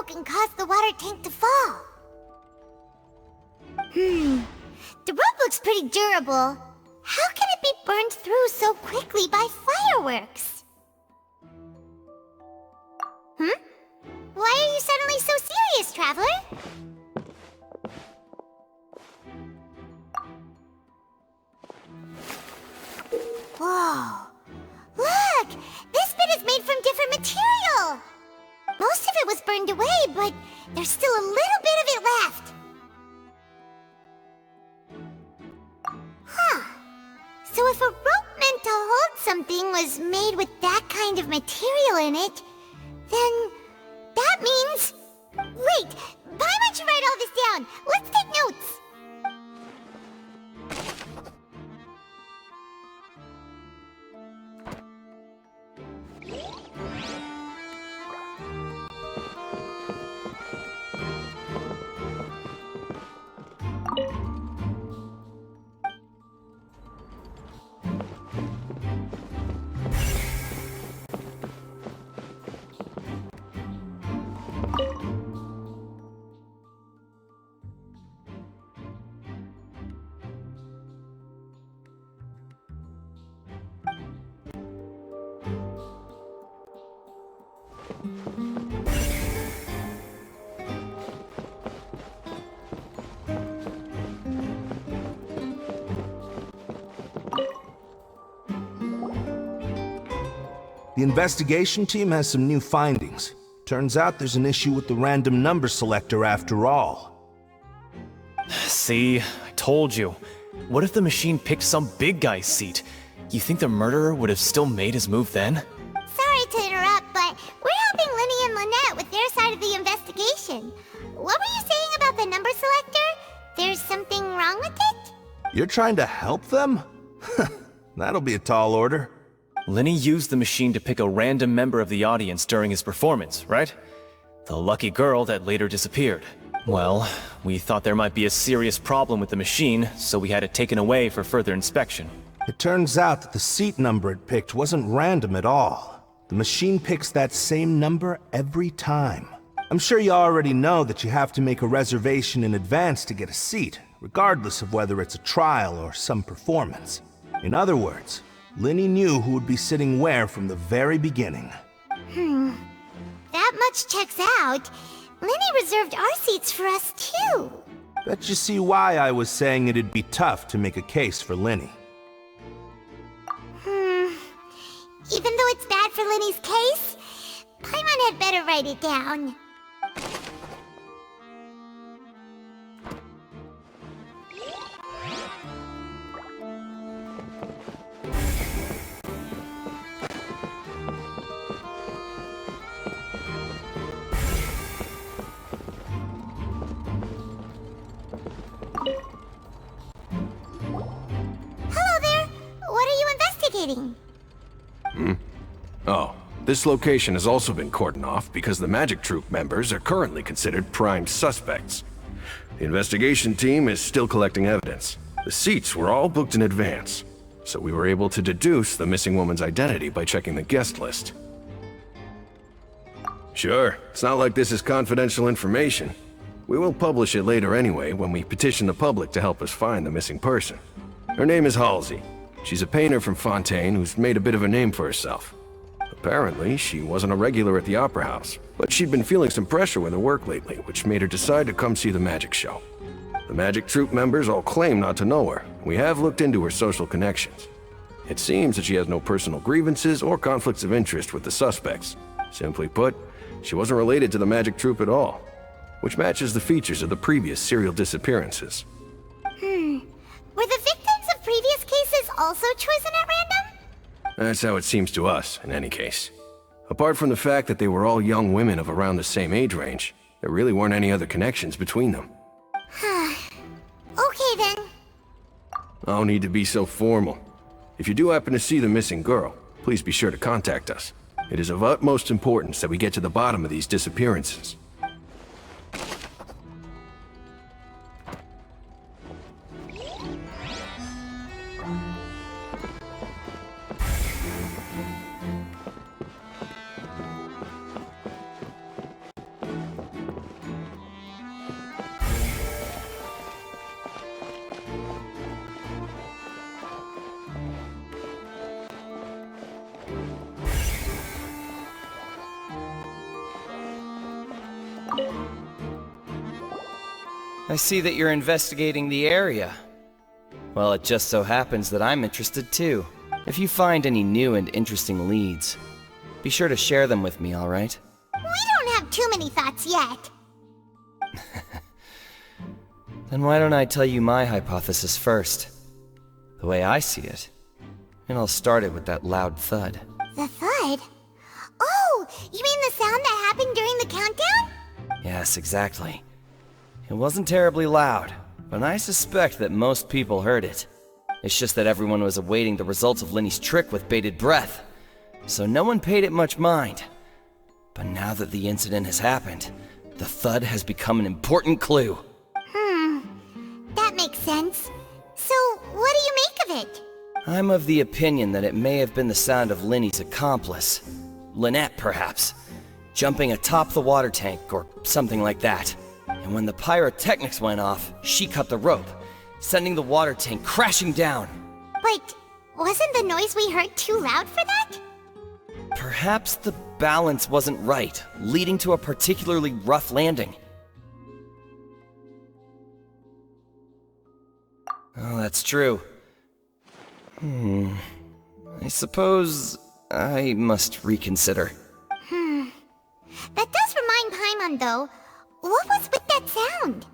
broke and caused the water tank to fall. The rope looks pretty durable. How can it be burned through so quickly by fireworks? Why are you suddenly so serious, Traveler? Whoa! Look! This bit is made from different material! Most of it was burned away, but there's still a little bit of it left. Huh. So if a rope meant to hold something was made with that kind of material in it, then that means... Wait! Paimon should write all this down! Let's take notes! The investigation team has some new findings. Turns out there's an issue with the random number selector after all. See, I told you. What if the machine picked some big guy's seat? You think the murderer would have still made his move then? Sorry to interrupt, but we're helping Linny and Lynette with their side of the investigation. What were you saying about the number selector? There's something wrong with it? You're trying to help them? That'll be a tall order. Linny used the machine to pick a random member of the audience during his performance, right? The lucky girl that later disappeared. Well, we thought there might be a serious problem with the machine, so we had it taken away for further inspection. It turns out that the seat number it picked wasn't random at all. The machine picks that same number every time. I'm sure you already know that you have to make a reservation in advance to get a seat, regardless of whether it's a trial or some performance. In other words, Linny knew who would be sitting where from the very beginning. That much checks out. Linny reserved our seats for us too. Bet you see why I was saying it'd be tough to make a case for Linny. Even though it's bad for Linny's case, Paimon had better write it down. Hello there! What are you investigating? Oh, this location has also been cordoned off because the Magic Troop members are currently considered prime suspects. The investigation team is still collecting evidence. The seats were all booked in advance, so we were able to deduce the missing woman's identity by checking the guest list. Sure, it's not like this is confidential information. We will publish it later anyway when we petition the public to help us find the missing person. Her name is Halsey. She's a painter from Fontaine who's made a bit of a name for herself. Apparently, she wasn't a regular at the Opera House, but she'd been feeling some pressure with her work lately, which made her decide to come see the magic show. The Magic Troop members all claim not to know her. We have looked into her social connections. It seems that she has no personal grievances or conflicts of interest with the suspects. Simply put, she wasn't related to the Magic Troop at all, which matches the features of the previous serial disappearances. Were the victims of previous cases also chosen at random? That's how it seems to us, in any case. Apart from the fact that they were all young women of around the same age range, there really weren't any other connections between them. Okay then. No need to be so formal. If you do happen to see the missing girl, please be sure to contact us. It is of utmost importance that we get to the bottom of these disappearances. I see that you're investigating the area. Well, it just so happens that I'm interested too. If you find any new and interesting leads, be sure to share them with me, alright? We don't have too many thoughts yet. Then why don't I tell you my hypothesis first? The way I see it. And I'll start it with that loud thud. The thud? Oh, you mean the sound that happened during the countdown? Yes, exactly. It wasn't terribly loud, but I suspect that most people heard it. It's just that everyone was awaiting the results of Linny's trick with bated breath, so no one paid it much mind. But now that the incident has happened, the thud has become an important clue. That makes sense. So, what do you make of it? I'm of the opinion that it may have been the sound of Linny's accomplice. Lynette, perhaps. Jumping atop the water tank, or something like that. And when the pyrotechnics went off, she cut the rope, sending the water tank crashing down. But wasn't the noise we heard too loud for that? Perhaps the balance wasn't right, leading to a particularly rough landing. Oh, that's true. I suppose I must reconsider. That does remind Paimon, though. What was with that sound?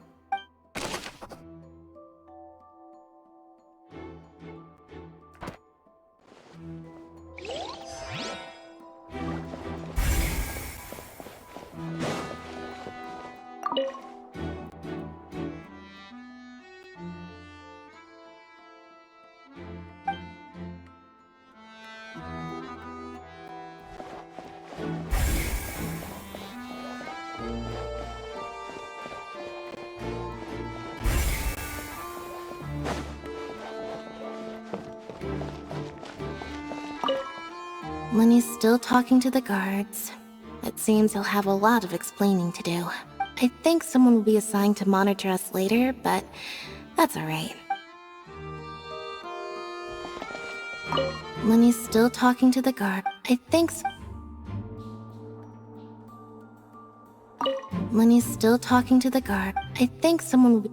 Lenny's still talking to the guards. It seems he'll have a lot of explaining to do. I think someone will be assigned to monitor us later, but that's alright. Lenny's still talking to the guard. Lenny's still talking to the guard. I think someone will be...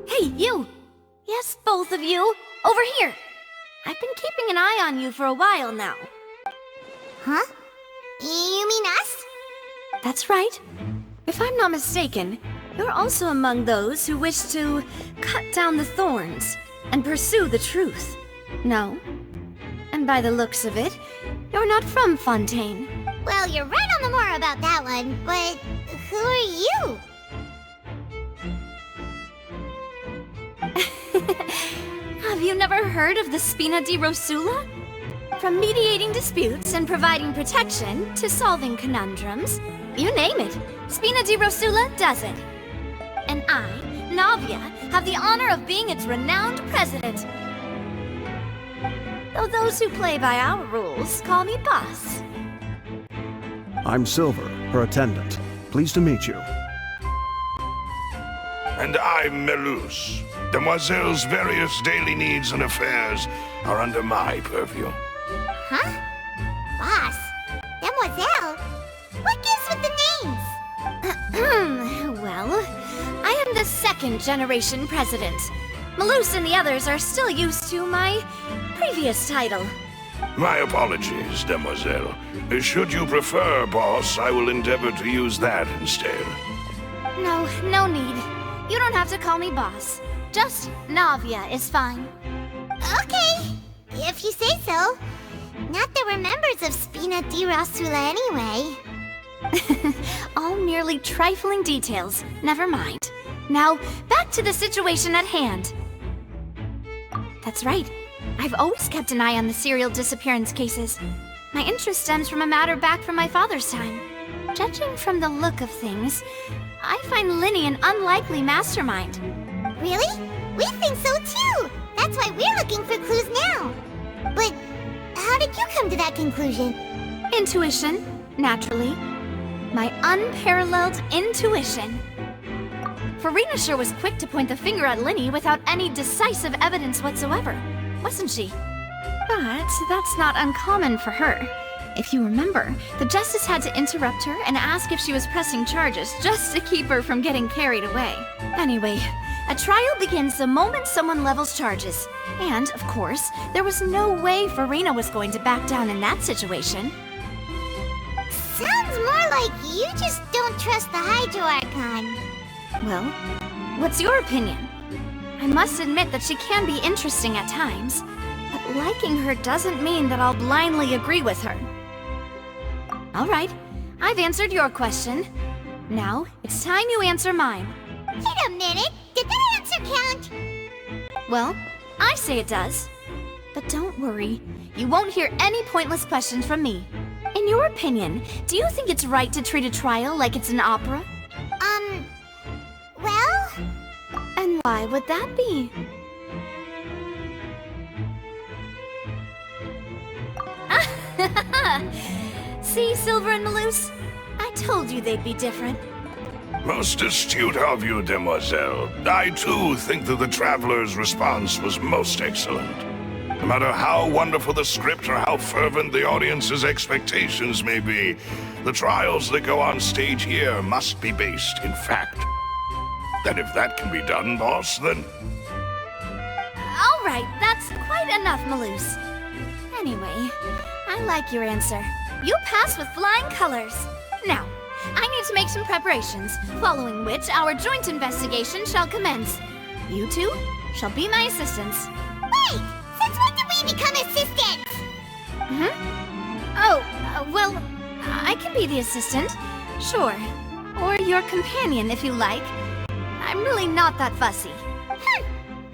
Hey, you! Yes, both of you! Over here! I've been keeping an eye on you for a while now. Huh? You mean us? That's right. If I'm not mistaken, you're also among those who wish to cut down the thorns and pursue the truth. No? And by the looks of it, you're not from Fontaine. Well, you're right on the more about that one, but who are you? Have you never heard of the Spina di Rosula? From mediating disputes and providing protection to solving conundrums, you name it, Spina di Rosula does it. And I, Navia, have the honor of being its renowned president. Though those who play by our rules call me boss. I'm Silver, her attendant. Pleased to meet you. And I'm Melus. Demoiselle's various daily needs and affairs are under my purview. Huh? Boss? Demoiselle? What gives with the names? Well, I am the second generation president. Melus and the others are still used to my previous title. My apologies, Demoiselle. Should you prefer, boss, I will endeavor to use that instead. No need. You don't have to call me boss. Just Navia is fine. Okay, if you say so. Not that we're members of Spina di Rosula anyway. All merely trifling details. Never mind. Now, back to the situation at hand. That's right. I've always kept an eye on the serial disappearance cases. My interest stems from a matter back from my father's time. Judging from the look of things, I find Linny an unlikely mastermind. Really? We think so too! That's why we're looking for clues now. But how did you come to that conclusion? Intuition, naturally. My unparalleled intuition. Farina sure was quick to point the finger at Linny without any decisive evidence whatsoever, wasn't she? But that's not uncommon for her. If you remember, the Justice had to interrupt her and ask if she was pressing charges just to keep her from getting carried away. Anyway, a trial begins the moment someone levels charges. And, of course, there was no way Farina was going to back down in that situation. Sounds more like you just don't trust the Hydro Archon. Well, what's your opinion? I must admit that she can be interesting at times, but liking her doesn't mean that I'll blindly agree with her. All right, I've answered your question. Now, it's time you answer mine. Wait a minute, did that answer count? Well, I say it does. But don't worry, you won't hear any pointless questions from me. In your opinion, do you think it's right to treat a trial like it's an opera? Well? And why would that be? See, Silver and Maloose? I told you they'd be different. Most astute of you, demoiselle. I too think that the Traveler's response was most excellent. No matter how wonderful the script or how fervent the audience's expectations may be, the trials that go on stage here must be based in fact. And if that can be done, boss, then... All right, that's quite enough, Maloose. Anyway, I like your answer. You pass with flying colors. Now, I need to make some preparations, following which our joint investigation shall commence. You two shall be my assistants. Wait! Since when did we become assistants? Well, I can be the assistant, sure. Or your companion, if you like. I'm really not that fussy.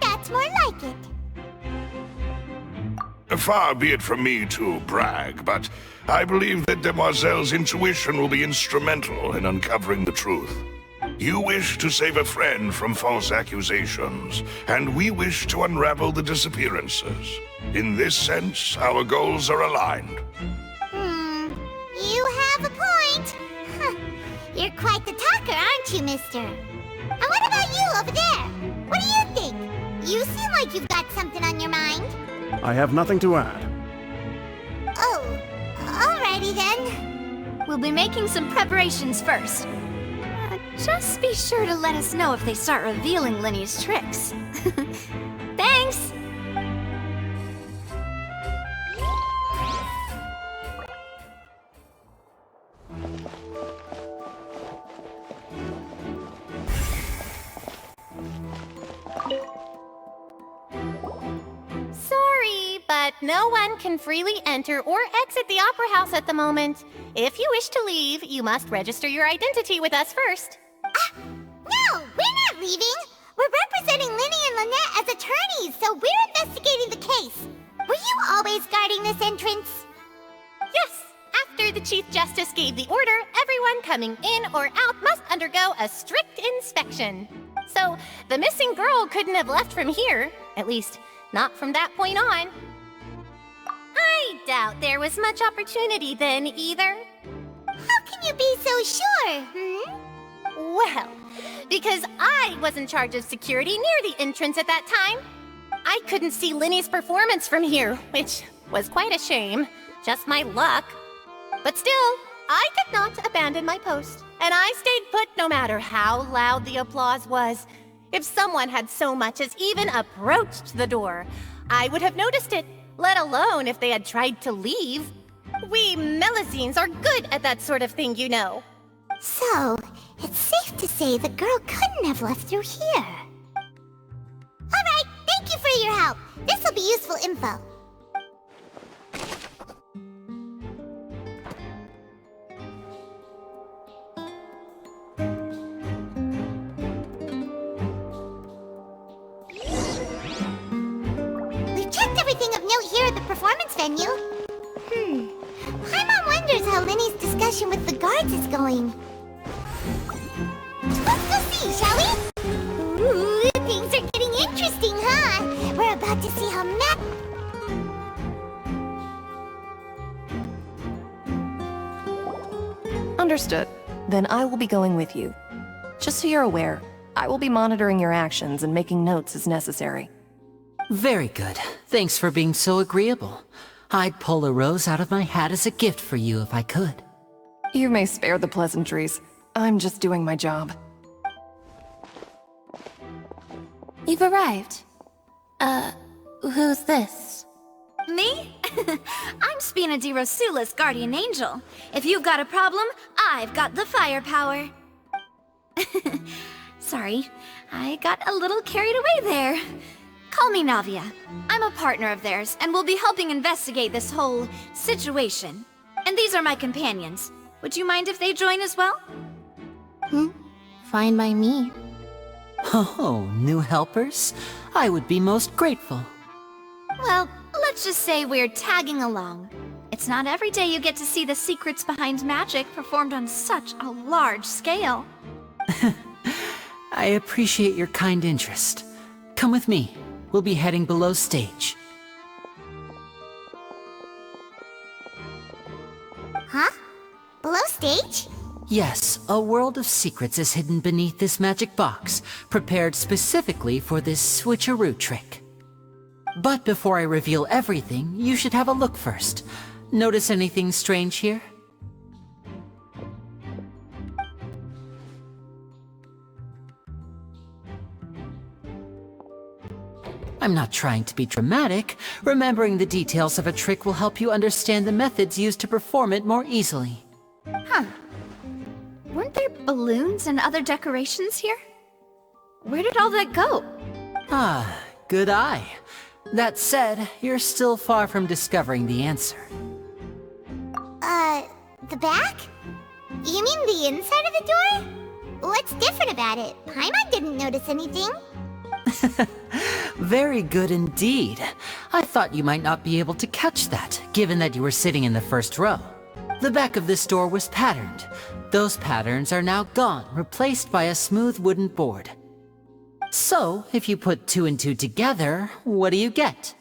That's more like it. Far be it from me to brag, but I believe that Demoiselle's intuition will be instrumental in uncovering the truth. You wish to save a friend from false accusations, and we wish to unravel the disappearances. In this sense, our goals are aligned. You have a point. You're quite the talker, aren't you, mister? And what about you over there? What do you think? You seem like you've got something on your mind. I have nothing to add. Oh, alrighty then. We'll be making some preparations first. Just be sure to let us know if they start revealing Linny's tricks. Thanks! Sorry, but no one can freely enter or exit the Opera House at the moment. If you wish to leave, you must register your identity with us first. No, we're not leaving. We're representing Linny and Lynette as attorneys, so we're investigating the case. Were you always guarding this entrance? Yes, after the Chief Justice gave the order, everyone coming in or out must undergo a strict inspection. So, the missing girl couldn't have left from here. At least, not from that point on. I doubt there was much opportunity then, either. How can you be so sure, Well, because I was in charge of security near the entrance at that time. I couldn't see Linny's performance from here, which was quite a shame. Just my luck. But still, I did not abandon my post, and I stayed put no matter how loud the applause was. If someone had so much as even approached the door, I would have noticed it, let alone if they had tried to leave. We Melusines are good at that sort of thing, you know. So, it's safe to say the girl couldn't have left through here. Alright, thank you for your help. This will be useful info. We've checked everything of note here at the performance venue. My mom wonders how Linny's discussion discussion with the guards is going. Let's go see, shall we? Ooh, things are getting interesting, huh? We're about to see how Understood. Then I will be going with you. Just so you're aware, I will be monitoring your actions and making notes as necessary. Very good. Thanks for being so agreeable. I'd pull a rose out of my hat as a gift for you if I could. You may spare the pleasantries. I'm just doing my job. You've arrived. Who's this? Me? I'm Spina di Rosula's guardian angel. If you've got a problem, I've got the firepower. Sorry, I got a little carried away there. Call me Navia. I'm a partner of theirs, and will be helping investigate this whole situation. And these are my companions. Would you mind if they join as well? Fine by me. Oh, new helpers? I would be most grateful. Well, let's just say we're tagging along. It's not every day you get to see the secrets behind magic performed on such a large scale. I appreciate your kind interest. Come with me. We'll be heading below stage. Huh? Below stage? Yes, a world of secrets is hidden beneath this magic box, prepared specifically for this switcheroo trick. But before I reveal everything, you should have a look first. Notice anything strange here? I'm not trying to be dramatic. Remembering the details of a trick will help you understand the methods used to perform it more easily. Huh. Weren't there balloons and other decorations here? Where did all that go? Ah, good eye. That said, you're still far from discovering the answer. The back? You mean the inside of the door? What's different about it? Paimon didn't notice anything. Very good indeed. I thought you might not be able to catch that, given that you were sitting in the first row. The back of this door was patterned. Those patterns are now gone, replaced by a smooth wooden board. So, if you put 2 and 2 together, what do you get?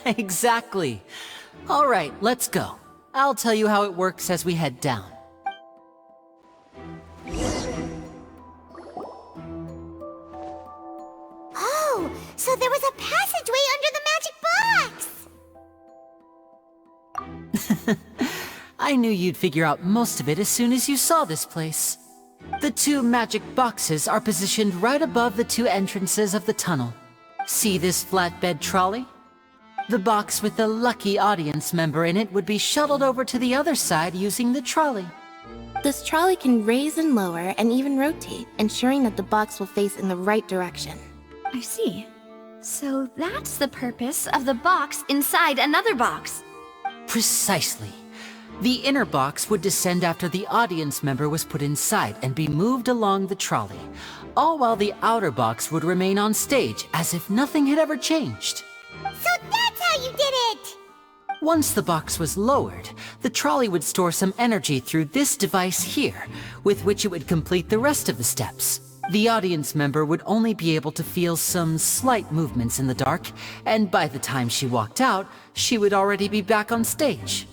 Exactly. All right, let's go. I'll tell you how it works as we head down. Oh, so there was a passageway under the magic box! I knew you'd figure out most of it as soon as you saw this place. The 2 magic boxes are positioned right above the 2 entrances of the tunnel. See this flatbed trolley? The box with the lucky audience member in it would be shuttled over to the other side using the trolley. This trolley can raise and lower and even rotate, ensuring that the box will face in the right direction. I see. So that's the purpose of the box inside another box. Precisely. The inner box would descend after the audience member was put inside and be moved along the trolley, all while the outer box would remain on stage as if nothing had ever changed. So that's how you did it! Once the box was lowered, the trolley would store some energy through this device here, with which it would complete the rest of the steps. The audience member would only be able to feel some slight movements in the dark, and by the time she walked out, she would already be back on stage.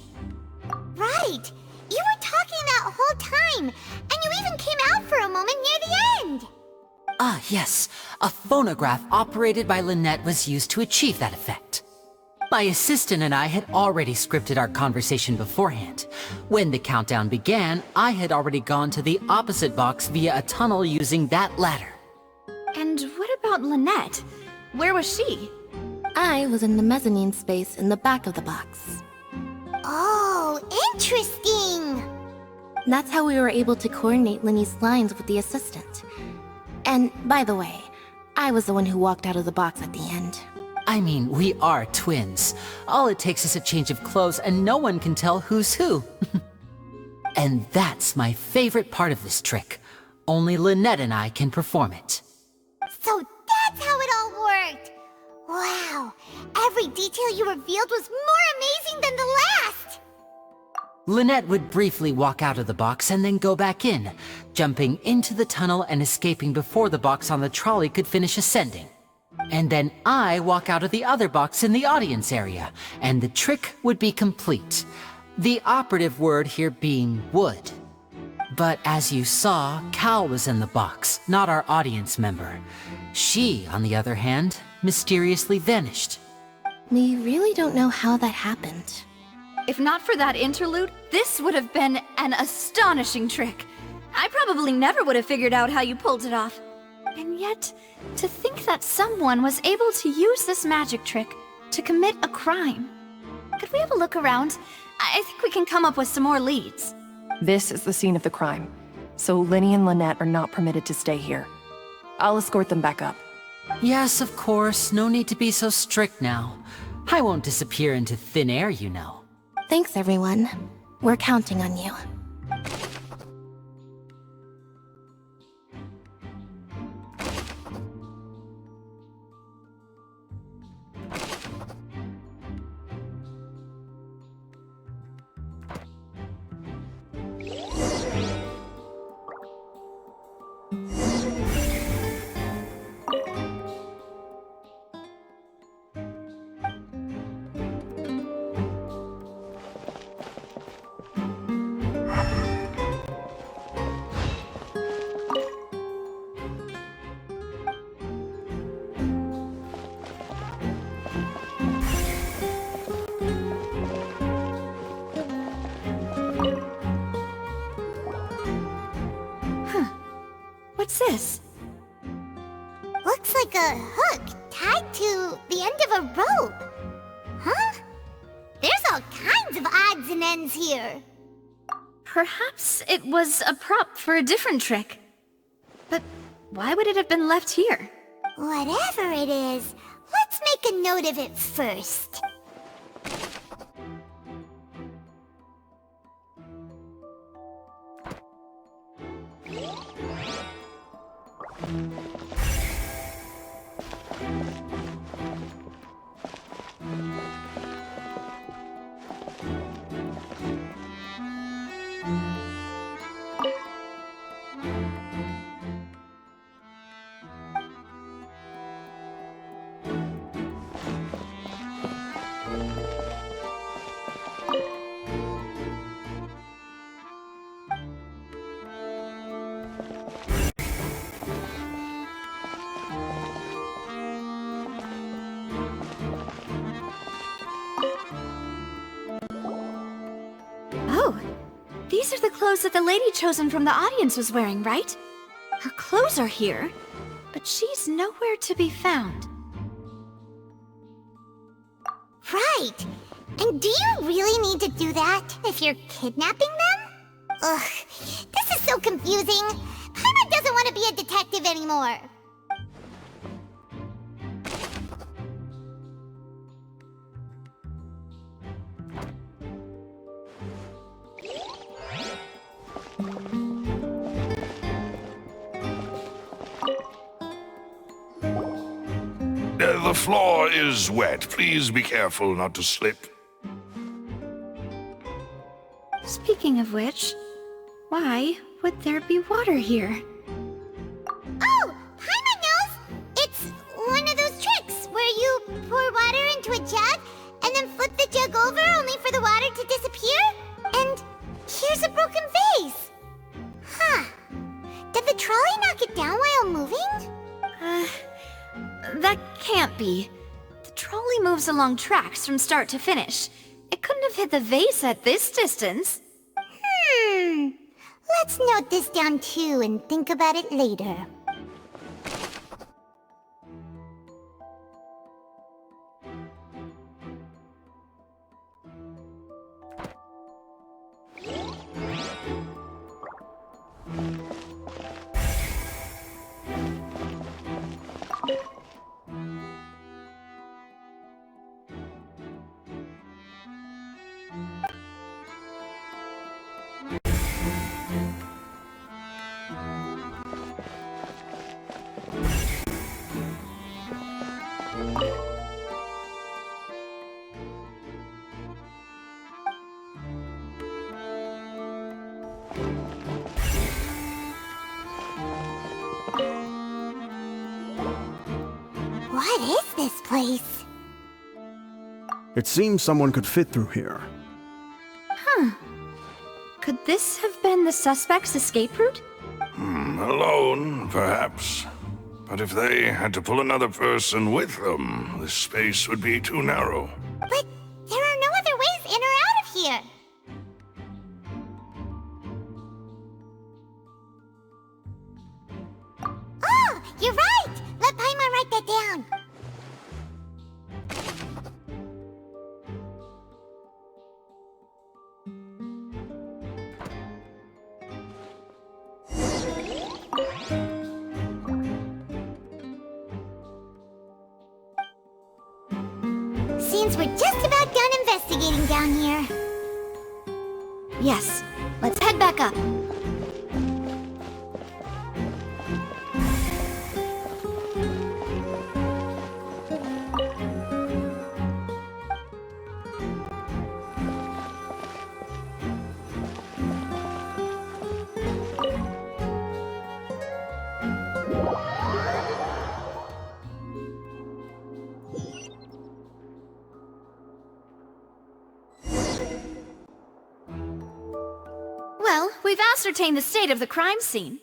Right! You were talking that whole time, and you even came out for a moment near the end! Ah, yes. A phonograph operated by Lynette was used to achieve that effect. My assistant and I had already scripted our conversation beforehand. When the countdown began, I had already gone to the opposite box via a tunnel using that ladder. And what about Lynette? Where was she? I was in the mezzanine space in the back of the box. Oh, interesting! That's how we were able to coordinate Linny's lines with the assistant. And, by the way, I was the one who walked out of the box at the end. I mean, we are twins. All it takes is a change of clothes and no one can tell who's who. And that's my favorite part of this trick. Only Lynette and I can perform it. So that's how it all worked! Wow, every detail you revealed was more amazing than the last! Lynette would briefly walk out of the box and then go back in, jumping into the tunnel and escaping before the box on the trolley could finish ascending. And then I walk out of the other box in the audience area, and the trick would be complete. The operative word here being would. But as you saw, Cal was in the box, not our audience member. She, on the other hand, mysteriously vanished. We really don't know how that happened. If not for that interlude, this would have been an astonishing trick. I probably never would have figured out how you pulled it off. And yet, to think that someone was able to use this magic trick to commit a crime. Could we have a look around? I think we can come up with some more leads. This is the scene of the crime, so Linny and Lynette are not permitted to stay here. I'll escort them back up. Yes, of course, no need to be so strict now. I won't disappear into thin air, you know. Thanks, everyone. We're counting on you. What's this? Looks like a hook tied to the end of a rope. Huh? There's all kinds of odds and ends here. Perhaps it was a prop for a different trick. But why would it have been left here? Whatever it is, let's make a note of it first. Oh, these are the clothes that the lady chosen from the audience was wearing, right? Her clothes are here, but she's nowhere to be found. Right. And do you really need to do that if you're kidnapping them? Ugh, this is so confusing. Paimon doesn't want to be a detective anymore. The floor is wet. Please be careful not to slip. Speaking of which, why would there be water here? Oh, Paimon knows! It's one of those tricks where you pour water into a jug and then flip the jug over only for the water to disappear? And here's a broken vase! Huh. Did the trolley knock it down while moving? That can't be. The trolley moves along tracks from start to finish. It couldn't have hit the vase at this distance. Let's note this down too and think about it later. is this place? It seems someone could fit through here. Could this have been the suspect's escape route? Alone, perhaps. But if they had to pull another person with them, this space would be too narrow. But there are no other ways in or out of here. Oh, you're right! Let Paimon write that down. Seems we're just about done investigating down here. Yes. Let's head back up. Well, we've ascertained the state of the crime scene.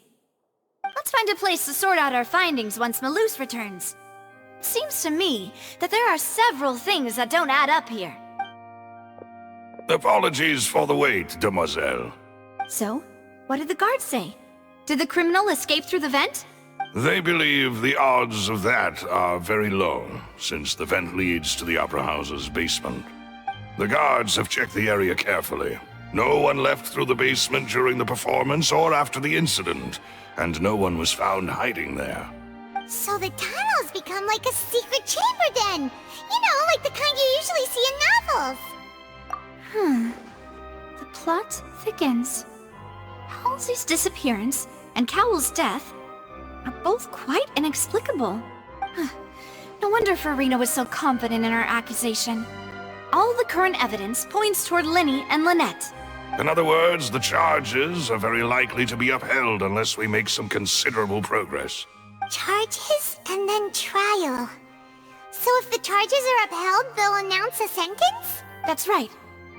Let's find a place to sort out our findings once Malus returns. Seems to me that there are several things that don't add up here. Apologies for the wait, demoiselle. So, what did the guards say? Did the criminal escape through the vent? They believe the odds of that are very low, since the vent leads to the Opera House's basement. The guards have checked the area carefully. No one left through the basement during the performance or after the incident, and no one was found hiding there. So the tunnels become like a secret chamber then! You know, like the kind you usually see in novels! The plot thickens. Halsey's disappearance and Cowell's death are both quite inexplicable. No wonder Farina was so confident in her accusation. All the current evidence points toward Linny and Lynette. In other words, the charges are very likely to be upheld unless we make some considerable progress. Charges and then trial. So if the charges are upheld, they'll announce a sentence? That's right.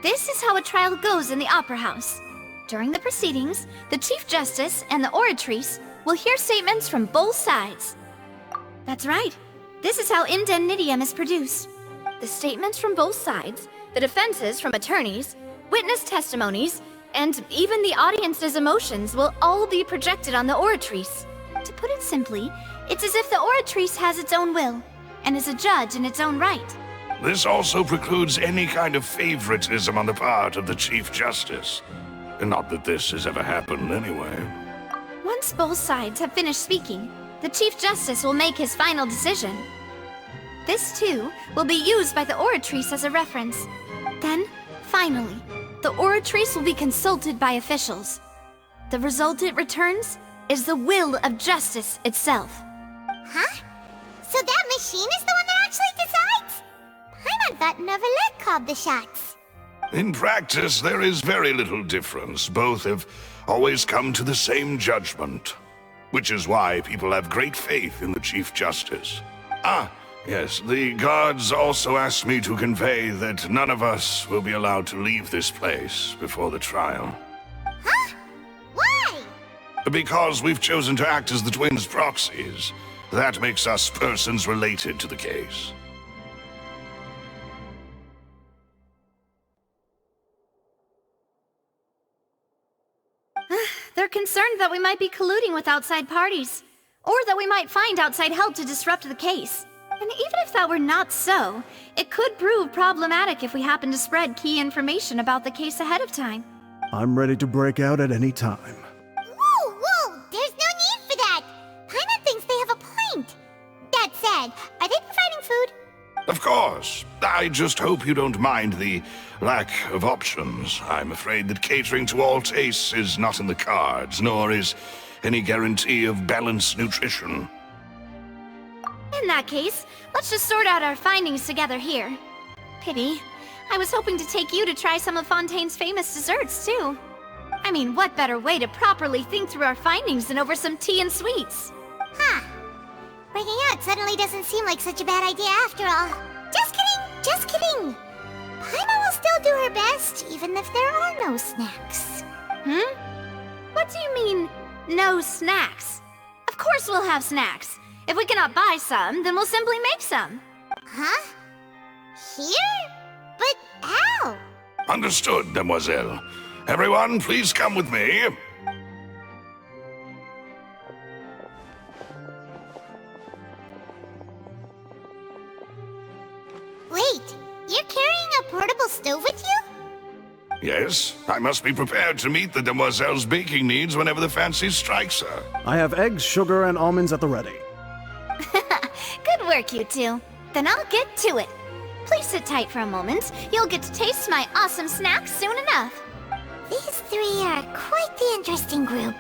This is how a trial goes in the Opera House. During the proceedings, the Chief Justice and the Oratrice will hear statements from both sides. That's right. This is how indemnitium is produced. The statements from both sides, the defenses from attorneys, witness testimonies, and even the audience's emotions will all be projected on the Oratrice. To put it simply, it's as if the Oratrice has its own will, and is a judge in its own right. This also precludes any kind of favoritism on the part of the Chief Justice. Not that this has ever happened anyway. Once both sides have finished speaking, the Chief Justice will make his final decision. This, too, will be used by the Oratrice as a reference. Then, finally, the Oratrice will be consulted by officials. The result it returns is the will of justice itself. Huh? So that machine is the one that actually decides? Paimon thought Neuvillette called the shots. In practice, there is very little difference. Both have always come to the same judgment. Which is why people have great faith in the Chief Justice. Yes, the guards also asked me to convey that none of us will be allowed to leave this place before the trial. Huh? Why? Because we've chosen to act as the twins' proxies. That makes us persons related to the case. They're concerned that we might be colluding with outside parties, or that we might find outside help to disrupt the case. And even if that were not so, it could prove problematic if we happen to spread key information about the case ahead of time. I'm ready to break out at any time. Whoa! There's no need for that! Paimon thinks they have a point. That said, are they providing food? Of course. I just hope you don't mind the lack of options. I'm afraid that catering to all tastes is not in the cards, nor is any guarantee of balanced nutrition. In that case, let's just sort out our findings together here. Pity. I was hoping to take you to try some of Fontaine's famous desserts, too. I mean, what better way to properly think through our findings than over some tea and sweets? Huh. Breaking out suddenly doesn't seem like such a bad idea after all. Just kidding, just kidding. Paimon will still do her best, even if there are no snacks. What do you mean, no snacks? Of course we'll have snacks. If we cannot buy some, then we'll simply make some. Huh? Here? But how? Understood, Demoiselle. Everyone, please come with me. Wait, you're carrying a portable stove with you? Yes, I must be prepared to meet the Demoiselle's baking needs whenever the fancy strikes her. I have eggs, sugar, and almonds at the ready. Good work, you two. Then I'll get to it. Please sit tight for a moment. You'll get to taste my awesome snacks soon enough. These three are quite the interesting group.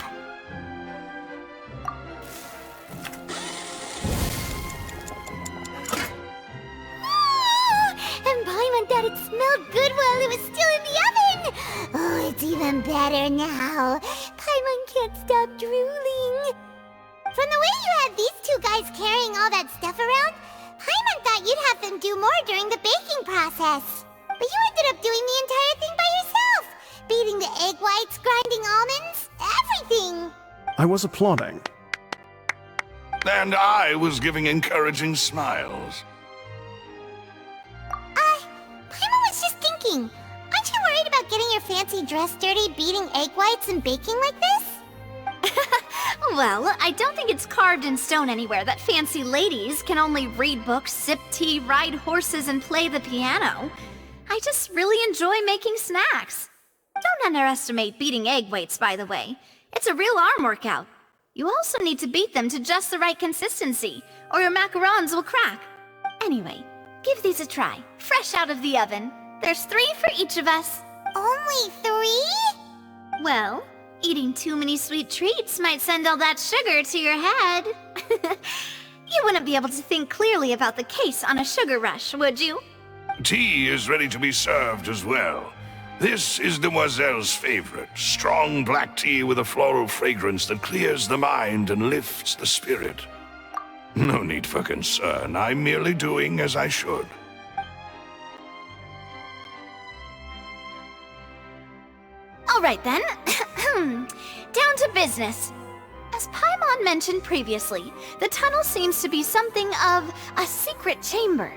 And Paimon thought it smelled good while it was still in the oven! Oh, it's even better now. Paimon can't stop drooling. From the way you had these two guys carrying all that stuff around, Paimon thought you'd have them do more during the baking process. But you ended up doing the entire thing by yourself! Beating the egg whites, grinding almonds, everything! I was applauding. And I was giving encouraging smiles. Paimon was just thinking, aren't you worried about getting your fancy dress dirty beating egg whites and baking like this? Well, I don't think it's carved in stone anywhere that fancy ladies can only read books, sip tea, ride horses, and play the piano. I just really enjoy making snacks. Don't underestimate beating egg whites, by the way. It's a real arm workout. You also need to beat them to just the right consistency, or your macarons will crack. Anyway, give these a try, fresh out of the oven. There's 3 for each of us. Only 3? Well, eating too many sweet treats might send all that sugar to your head. You wouldn't be able to think clearly about the case on a sugar rush, would you? Tea is ready to be served as well. This is Demoiselle's favorite, strong black tea with a floral fragrance that clears the mind and lifts the spirit. No need for concern, I'm merely doing as I should. All right then, down to business. As Paimon mentioned previously, the tunnel seems to be something of a secret chamber.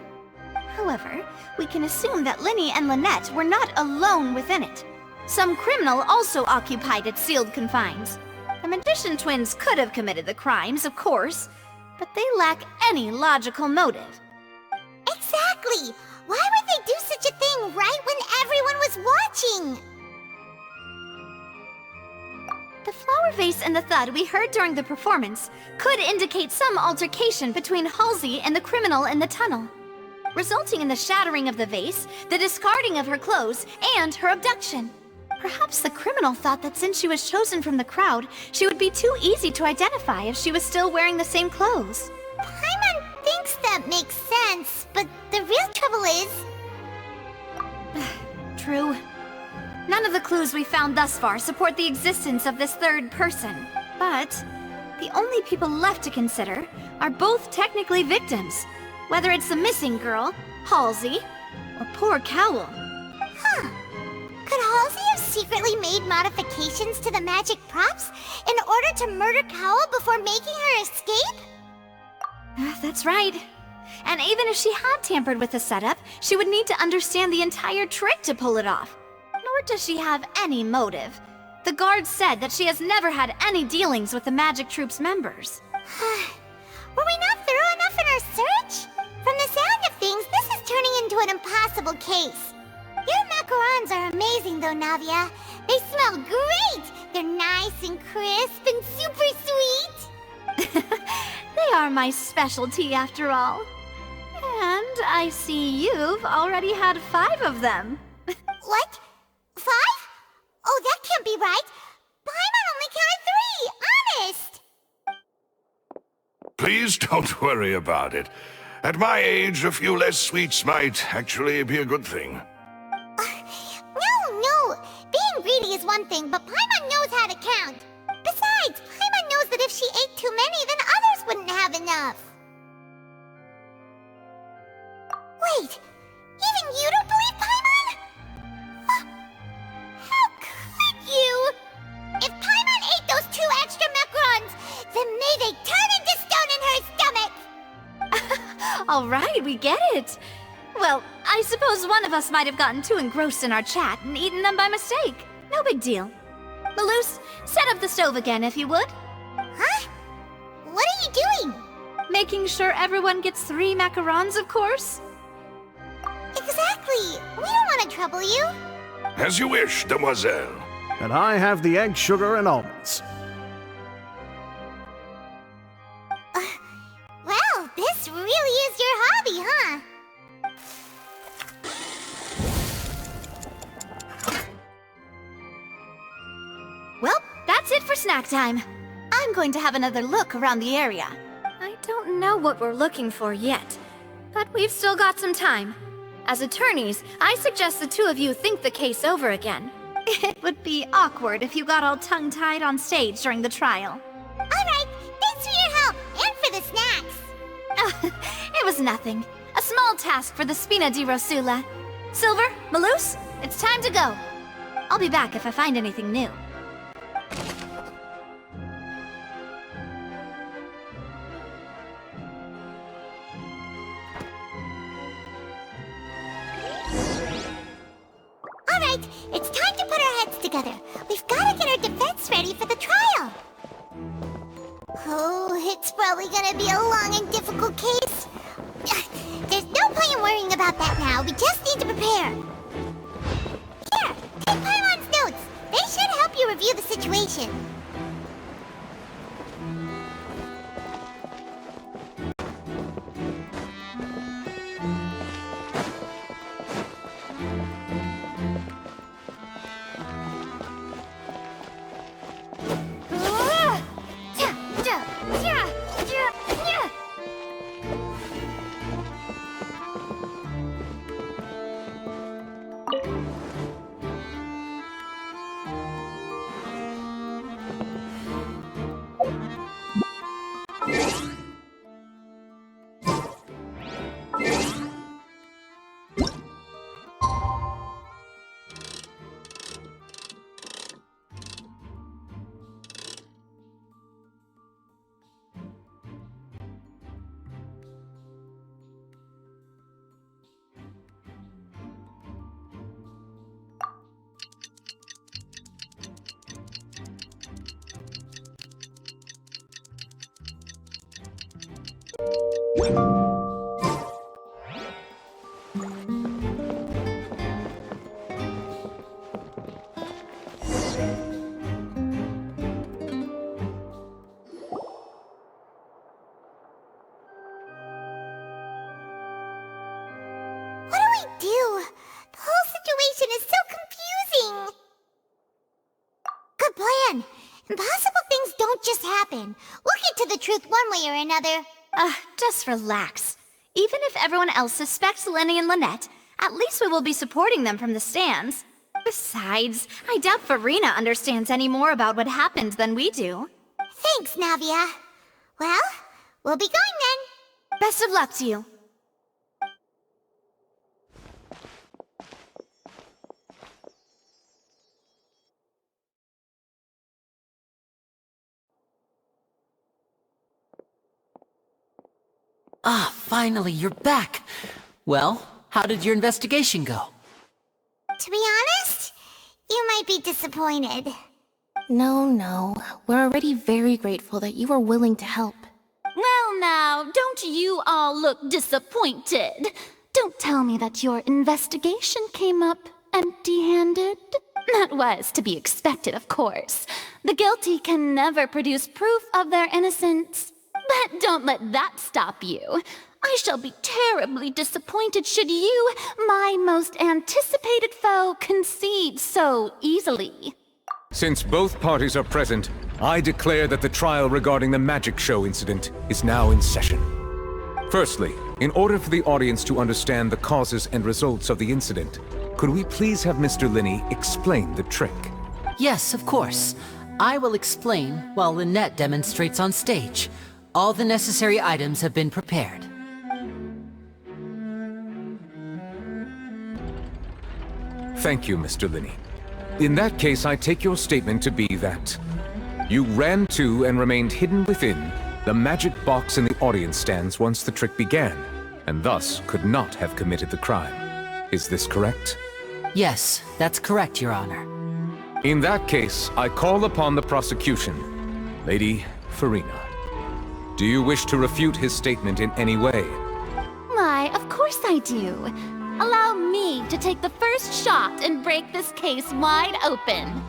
However, we can assume that Linny and Lynette were not alone within it. Some criminal also occupied its sealed confines. The magician twins could have committed the crimes, of course, but they lack any logical motive. Exactly! Why would they do such a thing right when everyone was watching? The flower vase and the thud we heard during the performance could indicate some altercation between Halsey and the criminal in the tunnel, resulting in the shattering of the vase, the discarding of her clothes, and her abduction. Perhaps the criminal thought that since she was chosen from the crowd, she would be too easy to identify if she was still wearing the same clothes. Paimon thinks that makes sense, but the real trouble is... True. None of the clues we found thus far support the existence of this third person. But the only people left to consider are both technically victims. Whether it's the missing girl, Halsey, or poor Cowell. Huh. Could Halsey have secretly made modifications to the magic props in order to murder Cowell before making her escape? That's right. And even if she had tampered with the setup, she would need to understand the entire trick to pull it off. Nor does she have any motive. The guards said that she has never had any dealings with the Magic Troop's members. Were we not thorough enough in our search? From the sound of things, this is turning into an impossible case. Your macarons are amazing though, Navia. They smell great! They're nice and crisp and super sweet! They are my specialty after all. And I see you've already had 5 of them. What? 5? Oh, that can't be right. Paimon only counted 3, honest! Please don't worry about it. At my age, a few less sweets might actually be a good thing. No. Being greedy is one thing, but Paimon knows how to count. Besides, Paimon knows that if she ate too many, then others wouldn't have enough. Wait, even you don't believe Paimon? How could you? If Paimon ate those 2 extra macarons, then may they turn into stone in her stomach! Alright, we get it. Well, I suppose one of us might have gotten too engrossed in our chat and eaten them by mistake. No big deal. Malus, set up the stove again if you would. Huh? What are you doing? Making sure everyone gets 3 macarons, of course. Exactly. We don't want to trouble you. As you wish, demoiselle. And I have the egg, sugar, and almonds. Well, this really is your hobby, huh? Well, that's it for snack time. I'm going to have another look around the area. I don't know what we're looking for yet, but we've still got some time. As attorneys, I suggest the 2 of you think the case over again. It would be awkward if you got all tongue-tied on stage during the trial. Alright, thanks for your help, and for the snacks. It was nothing. A small task for the Spina di Rosula. Silver, Malus, it's time to go. I'll be back if I find anything new. Alright, it's time to put our heads together. We've got to get our defense ready for the trial. Oh, it's probably gonna be a long and difficult case. There's no point in worrying about that now. We just need to prepare. Here, take Paimon's notes. They should help you review the situation. Impossible things don't just happen. We'll get to the truth one way or another. Just relax. Even if everyone else suspects Lenny and Lynette, at least we will be supporting them from the stands. Besides, I doubt Farina understands any more about what happened than we do. Thanks, Navia. Well, we'll be going then. Best of luck to you. Ah, finally, you're back. Well, how did your investigation go? To be honest, you might be disappointed. No. We're already very grateful that you were willing to help. Well now, don't you all look disappointed. Don't tell me that your investigation came up empty-handed. That was to be expected, of course. The guilty can never produce proof of their innocence. But don't let that stop you. I shall be terribly disappointed should you, my most anticipated foe, concede so easily. Since both parties are present, I declare that the trial regarding the magic show incident is now in session. Firstly, in order for the audience to understand the causes and results of the incident, could we please have Mr. Linney explain the trick? Yes, of course. I will explain while Lynette demonstrates on stage. All the necessary items have been prepared. Thank you, Mr. Linney. In that case, I take your statement to be that you ran to and remained hidden within the magic box in the audience stands once the trick began, and thus could not have committed the crime. Is this correct? Yes, that's correct, Your Honor. In that case, I call upon the prosecution. Lady Farina, do you wish to refute his statement in any way? Why, of course I do. Allow me to take the first shot and break this case wide open.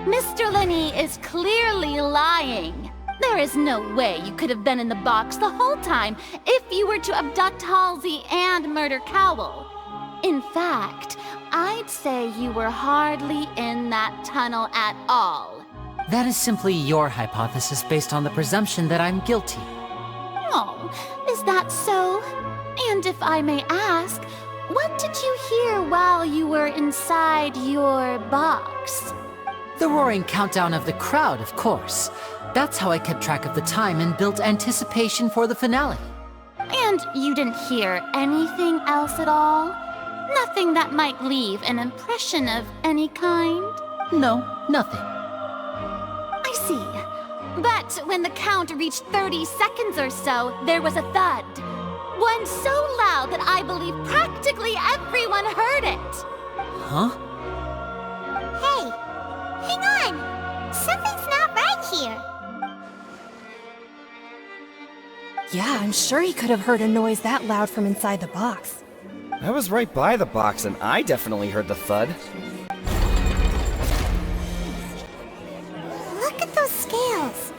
Mr. Linney is clearly lying. There is no way you could have been in the box the whole time if you were to abduct Halsey and murder Cowell. In fact, I'd say you were hardly in that tunnel at all. That is simply your hypothesis based on the presumption that I'm guilty. Oh, is that so? And if I may ask, what did you hear while you were inside your box? The roaring countdown of the crowd, of course. That's how I kept track of the time and built anticipation for the finale. And you didn't hear anything else at all? Nothing that might leave an impression of any kind? No, nothing. I see. But when the count reached 30 seconds or so, there was a thud. One so loud that I believe practically everyone heard it. Huh? Hey, hang on! Something's not right here. Yeah, I'm sure he could have heard a noise that loud from inside the box. I was right by the box, and I definitely heard the thud. Look at those scales.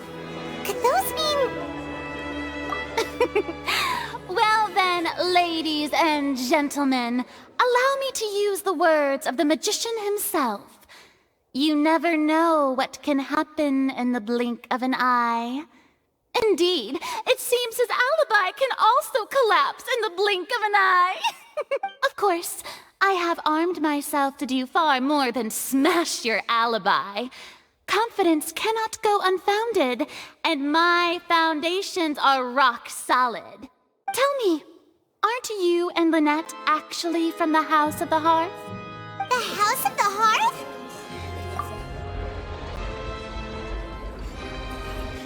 Could those mean... Well then, ladies and gentlemen, allow me to use the words of the magician himself. You never know what can happen in the blink of an eye. Indeed, it seems his alibi can also collapse in the blink of an eye. Of course, I have armed myself to do far more than smash your alibi. Confidence cannot go unfounded, and my foundations are rock solid. Tell me, aren't you and Lynette actually from the House of the Hearth? The House of the Hearth?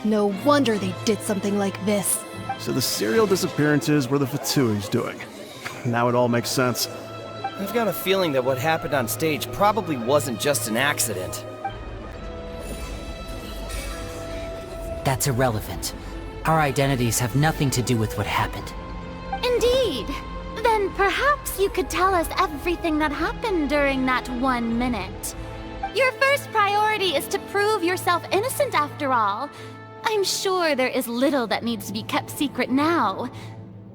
No wonder they did something like this. So the serial disappearances were the Fatsui's doing. Now it all makes sense. I've got a feeling that what happened on stage probably wasn't just an accident. That's irrelevant. Our identities have nothing to do with what happened. Indeed. Then perhaps you could tell us everything that happened during that 1 minute. Your first priority is to prove yourself innocent after all. I'm sure there is little that needs to be kept secret now.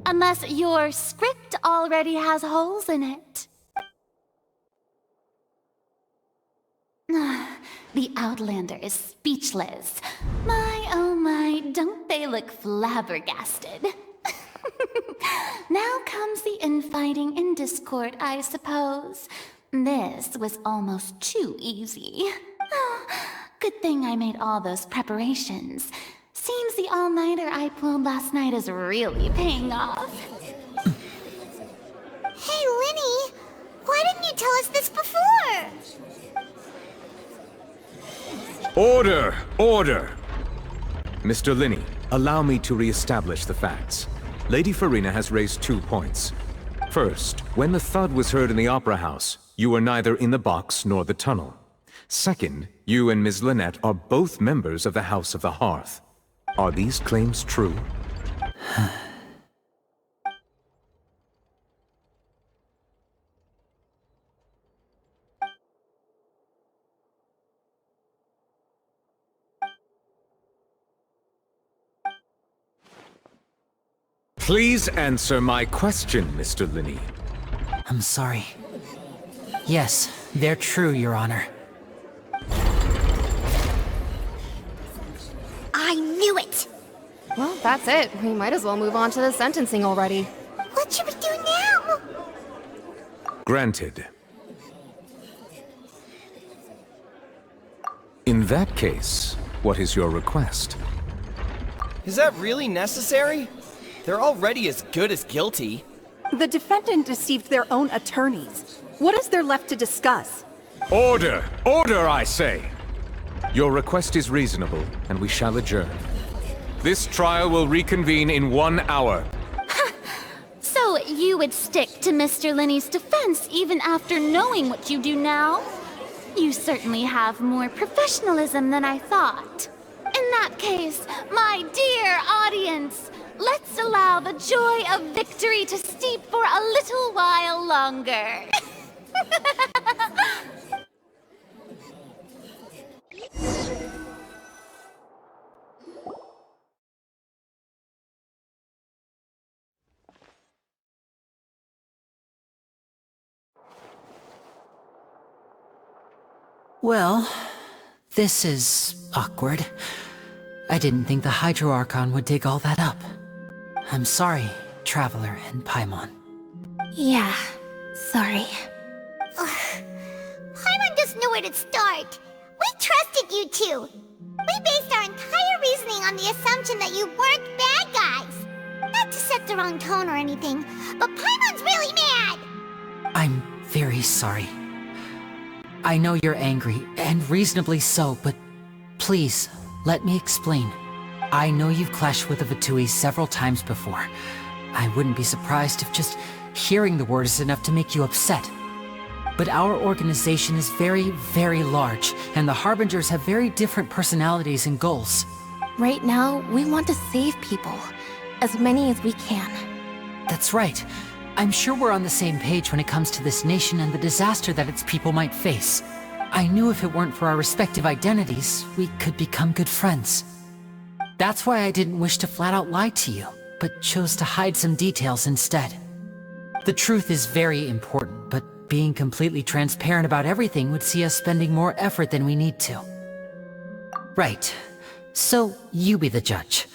Unless your script already has holes in it. The Outlander is speechless. My, oh my, don't they look flabbergasted? Now comes the infighting and discord, I suppose. This was almost too easy. Good thing I made all those preparations. Seems the all-nighter I pulled last night is really paying off. Hey, Linny! Why didn't you tell us this before? Order! Order! Mr. Linney, allow me to re-establish the facts. Lady Farina has raised 2 points. First, when the thud was heard in the Opera House, you were neither in the box nor the tunnel. Second, you and Ms. Lynette are both members of the House of the Hearth. Are these claims true? Please answer my question, Mr. Linney. I'm sorry. Yes, they're true, Your Honor. I knew it! Well, that's it. We might as well move on to the sentencing already. What should we do now? Granted. In that case, what is your request? Is that really necessary? They're already as good as guilty. The defendant deceived their own attorneys. What is there left to discuss? Order! Order, I say! Your request is reasonable, and we shall adjourn. This trial will reconvene in 1 hour. So you would stick to Mr. Linney's defense even after knowing what you do now? You certainly have more professionalism than I thought. In that case, my dear audience, let's allow the joy of victory to steep for a little while longer. Well, this is awkward. I didn't think the Hydro Archon would dig all that up. I'm sorry, Traveler and Paimon. Yeah, sorry. Paimon doesn't know where to start. We trusted you two. We based our entire reasoning on the assumption that you weren't bad guys. Not to set the wrong tone or anything, but Paimon's really mad! I'm very sorry. I know you're angry, and reasonably so, but please, let me explain. I know you've clashed with the Vatui several times before. I wouldn't be surprised if just hearing the word is enough to make you upset. But our organization is very, very large, and the Harbingers have very different personalities and goals. Right now, we want to save people. As many as we can. That's right. I'm sure we're on the same page when it comes to this nation and the disaster that its people might face. I knew if it weren't for our respective identities, we could become good friends. That's why I didn't wish to flat out lie to you, but chose to hide some details instead. The truth is very important, but being completely transparent about everything would see us spending more effort than we need to. Right. So, you be the judge.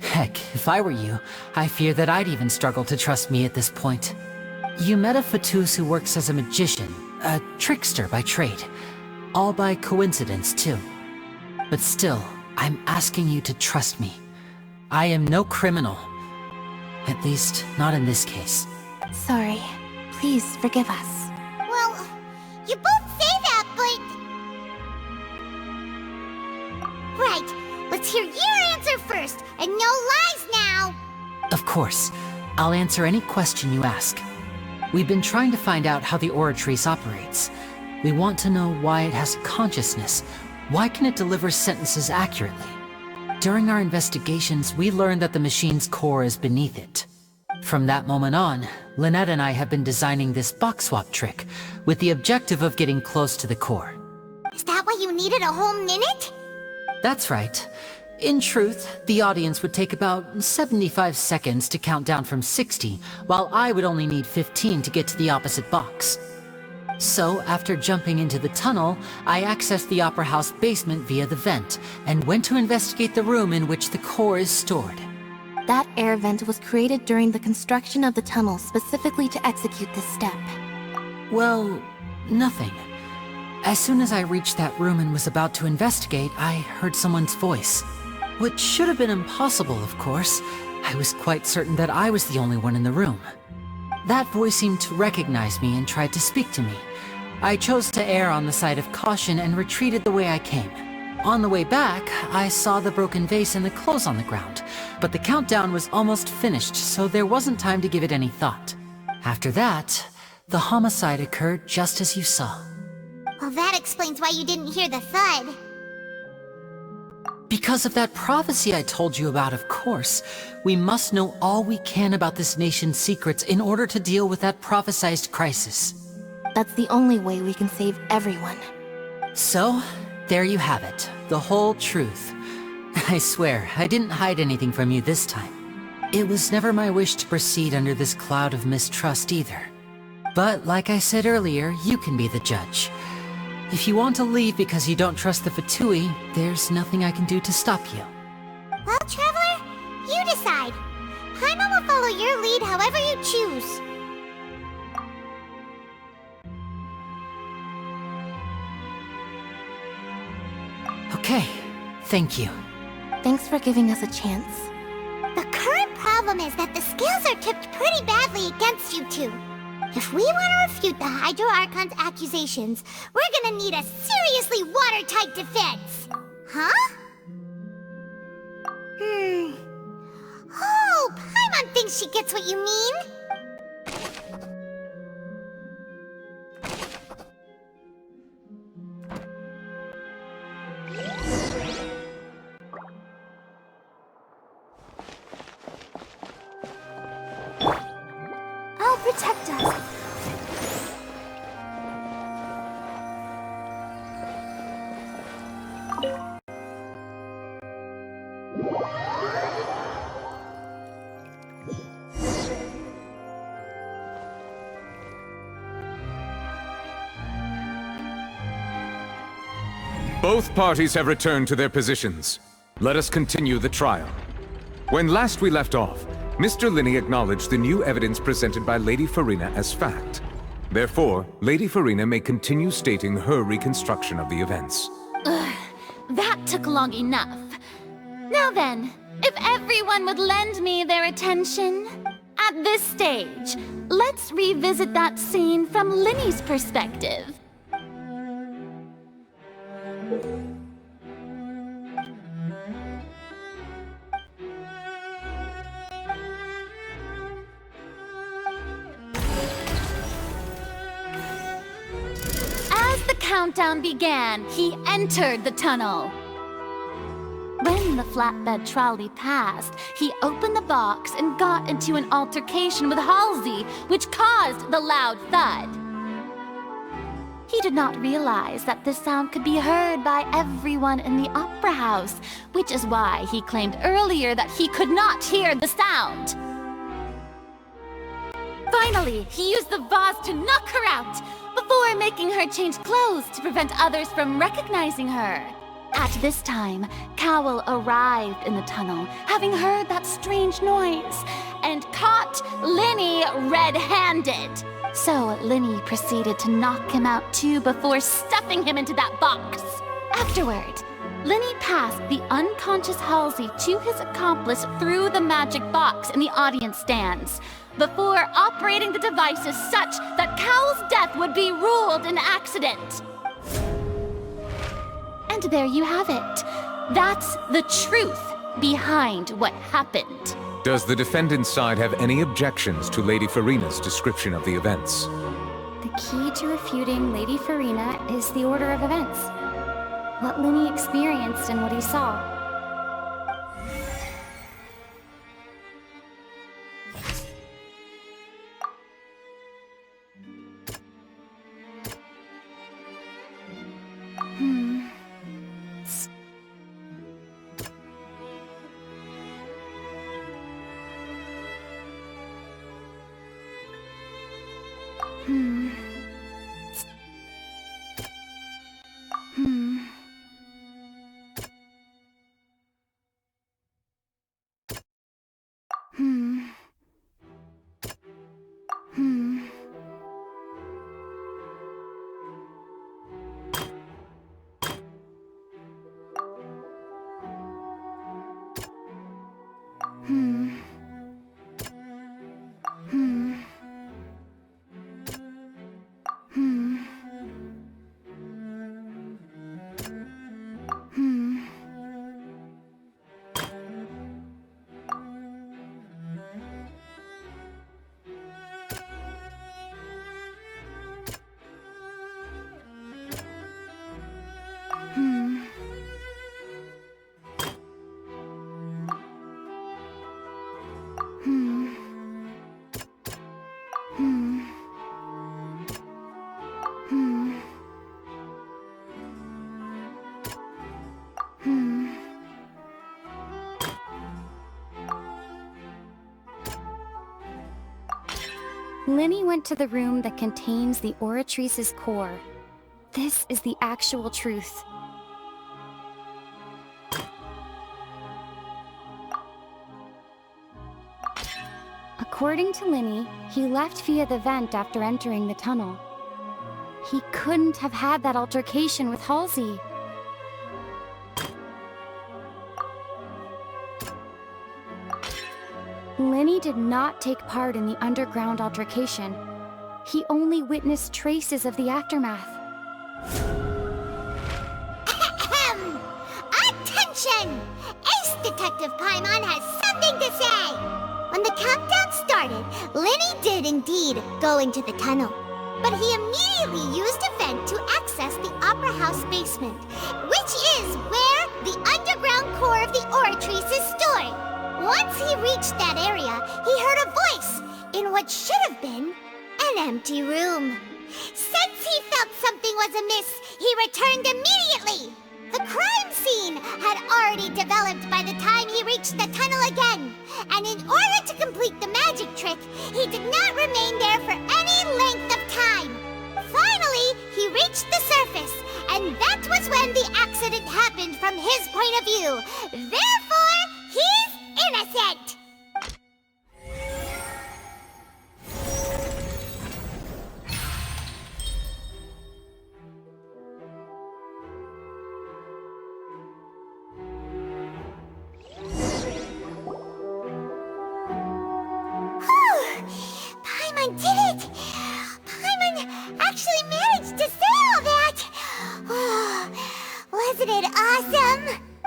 Heck, if I were you, I fear that I'd even struggle to trust me at this point. You met a Fatus who works as a magician, a trickster by trade. All by coincidence, too. But still, I'm asking you to trust me. I am no criminal. At least, not in this case. Sorry. Please forgive us. Well, you both say that, but... Right. Let's hear your answer first, and no lies now! Of course. I'll answer any question you ask. We've been trying to find out how the Oratrice operates. We want to know why it has consciousness. Why can it deliver sentences accurately? During our investigations, we learned that the machine's core is beneath it. From that moment on, Lynette and I have been designing this box swap trick, with the objective of getting close to the core. Is that why you needed a whole minute? That's right. In truth, the audience would take about 75 seconds to count down from 60, while I would only need 15 to get to the opposite box. So, after jumping into the tunnel, I accessed the Opera House basement via the vent, and went to investigate the room in which the core is stored. That air vent was created during the construction of the tunnel specifically to execute this step. Well, nothing. As soon as I reached that room and was about to investigate, I heard someone's voice. Which should have been impossible, of course. I was quite certain that I was the only one in the room. That voice seemed to recognize me and tried to speak to me. I chose to err on the side of caution and retreated the way I came. On the way back, I saw the broken vase and the clothes on the ground, but the countdown was almost finished, so there wasn't time to give it any thought. After that, the homicide occurred just as you saw. Well, that explains why you didn't hear the thud. Because of that prophecy I told you about, of course. We must know all we can about this nation's secrets in order to deal with that prophesized crisis. That's the only way we can save everyone. So, there you have it. The whole truth. I swear, I didn't hide anything from you this time. It was never my wish to proceed under this cloud of mistrust either. But like I said earlier, you can be the judge. If you want to leave because you don't trust the Fatui, there's nothing I can do to stop you. Well, Traveler, you decide. Paimon will follow your lead however you choose. Okay, thank you. Thanks for giving us a chance. The current problem problem is that the scales are tipped pretty badly against you two. If we want to refute the Hydro Archon's accusations, we're gonna need a seriously watertight defense. Huh? Oh, Paimon thinks she gets what you mean. I'll protect us. Both parties have returned to their positions. Let us continue the trial. When last we left off, Mr. Linney acknowledged the new evidence presented by Lady Farina as fact. Therefore, Lady Farina may continue stating her reconstruction of the events. Ugh, that took long enough. Now then, if everyone would lend me their attention. At this stage, let's revisit that scene from Linney's perspective. As the countdown began, he entered the tunnel. When the flatbed trolley passed, he opened the box and got into an altercation with Halsey, which caused the loud thud. He did not realize that this sound could be heard by everyone in the opera house, which is why he claimed earlier that he could not hear the sound. Finally, he used the vase to knock her out, before making her change clothes to prevent others from recognizing her. At this time, Cowell arrived in the tunnel, having heard that strange noise, and caught Linney red-handed. So Linney proceeded to knock him out too before stuffing him into that box. Afterward, Linney passed the unconscious Halsey to his accomplice through the magic box in the audience stands, before operating the devices such that Cowell's death would be ruled an accident. And there you have it. That's the truth behind what happened. Does the defendant's side have any objections to Lady Farina's description of the events? The key to refuting Lady Farina is the order of events. What Linney experienced and what he saw. Linney went to the room that contains the Oratrice's core. This is the actual truth. According to Linney, he left via the vent after entering the tunnel. He couldn't have had that altercation with Halsey. Lenny did not take part in the underground altercation. He only witnessed traces of the aftermath. Attention! Ace Detective Paimon has something to say! When the countdown started, Lenny did indeed go into the tunnel. But he immediately used a vent to access the Opera House basement, which is where the underground core of the Oratrice is stored. Once he reached that area, he heard a voice in what should have been an empty room. Since he felt something was amiss, he returned immediately. The crime scene had already developed by the time he reached the tunnel again, and in order to complete the magic trick, he did not remain there for any length of time. Finally, he reached the surface, and that was when the accident happened from his point of view. Therefore, he's innocent! Paimon did it! Paimon actually managed to say all that! Wasn't it awesome?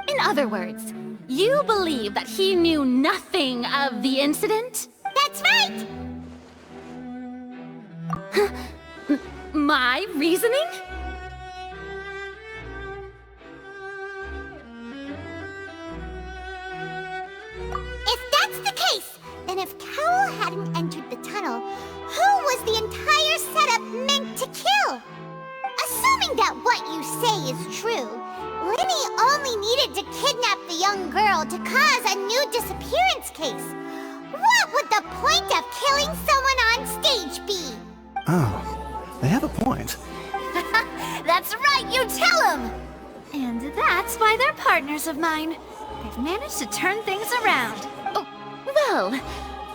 In other words, you believe that he knew nothing of the incident? That's right! My reasoning? If that's the case, then if Cowell hadn't entered the tunnel, who was the entire setup meant to kill? Assuming that what you say is true, Lenny only needed to kidnap the young girl to cause a new disappearance case. What would the point of killing someone on stage be? Oh, they have a point. That's right, you tell him! And that's why they're partners of mine. They've managed to turn things around. Oh, well,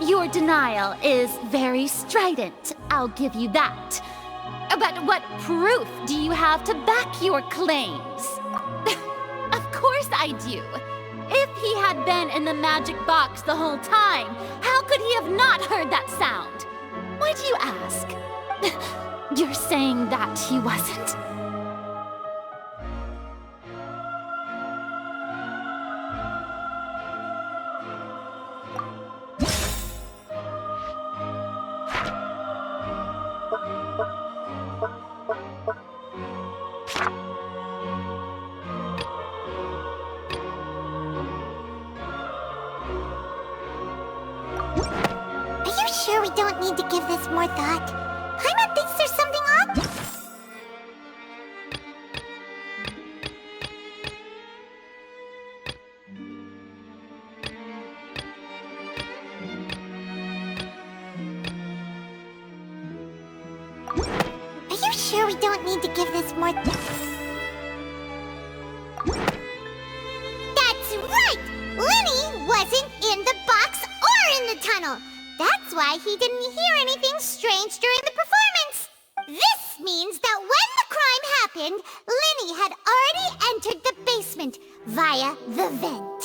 your denial is very strident, I'll give you that. But what proof do you have to back your claims? Of course I do. If he had been in the magic box the whole time, how could he have not heard that sound? Why do you ask? You're saying that he wasn't? Are you sure we don't need to give this more thought? Paimon thinks there's something off. Are you sure we don't need to give this more That's right! Lenny wasn't in the box or in the tunnel. That's why he didn't hear anything strange during the performance. This means that when the crime happened, Lenny had already entered the basement via the vent.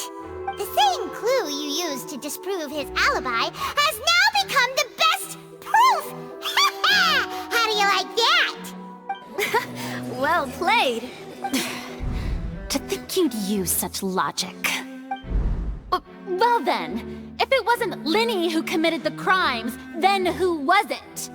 The same clue you used to disprove his alibi has now become the best proof! How do you like that? Well played. To think you'd use such logic. Well then, if it wasn't Lenny who committed the crimes, then who was it?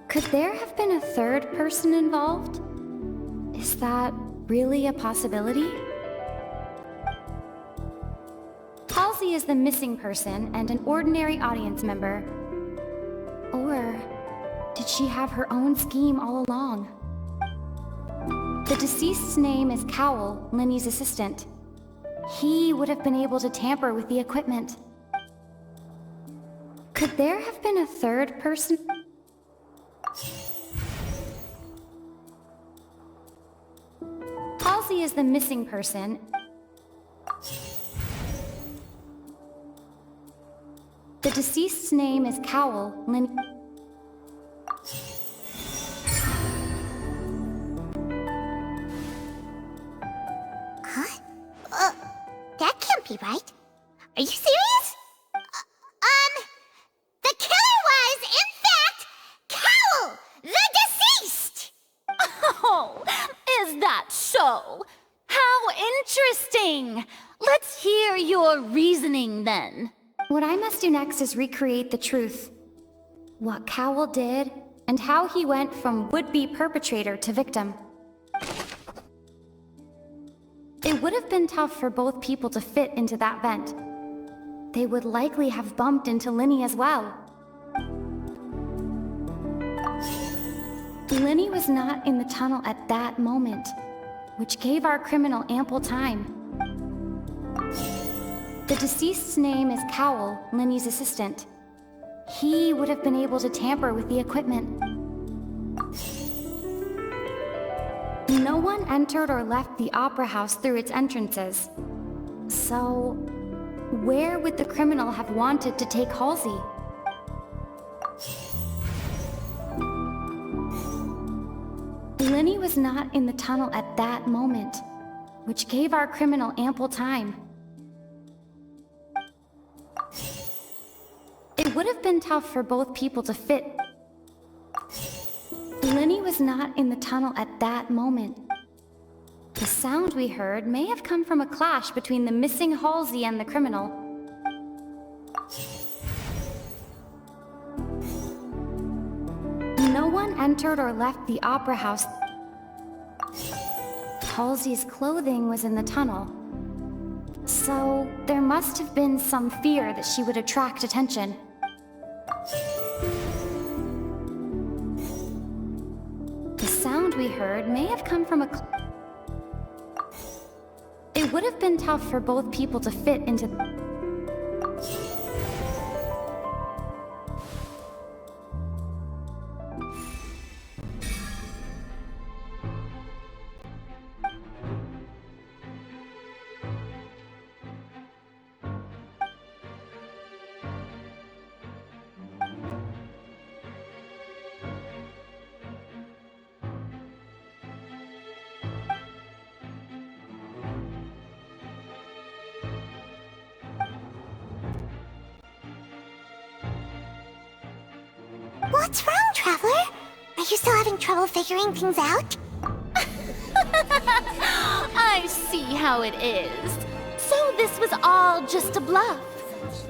Could there have been a third person involved? Is that really a possibility? Halsey is the missing person and an ordinary audience member. Or did she have her own scheme all along? The deceased's name is Cowell, Lenny's assistant. He would have been able to tamper with the equipment. Could there have been a third person? Halsey is the missing person. The deceased's name is Cowell, Lenny. Huh? That can't be right. Are you serious? The killer was, in fact, Cowell, the deceased! Oh, is that so? How interesting! Let's hear your reasoning then. What I must do next is recreate the truth. What Cowell did, and how he went from would-be perpetrator to victim. It would have been tough for both people to fit into that vent. They would likely have bumped into Lenny as well. Lenny was not in the tunnel at that moment, which gave our criminal ample time. The deceased's name is Cowell, Lenny's assistant. He would have been able to tamper with the equipment. No one entered or left the Opera House through its entrances. So, where would the criminal have wanted to take Halsey? Lenny was not in the tunnel at that moment, which gave our criminal ample time. It would have been tough for both people to fit. Lenny was not in the tunnel at that moment. The sound we heard may have come from a clash between the missing Halsey and the criminal. No one entered or left the Opera House. Halsey's clothing was in the tunnel. So, there must have been some fear that she would attract attention. The sound we heard may have come from a... It would have been tough for both people to fit into... What's wrong, Traveler? Are you still having trouble figuring things out? I see how it is. So this was all just a bluff.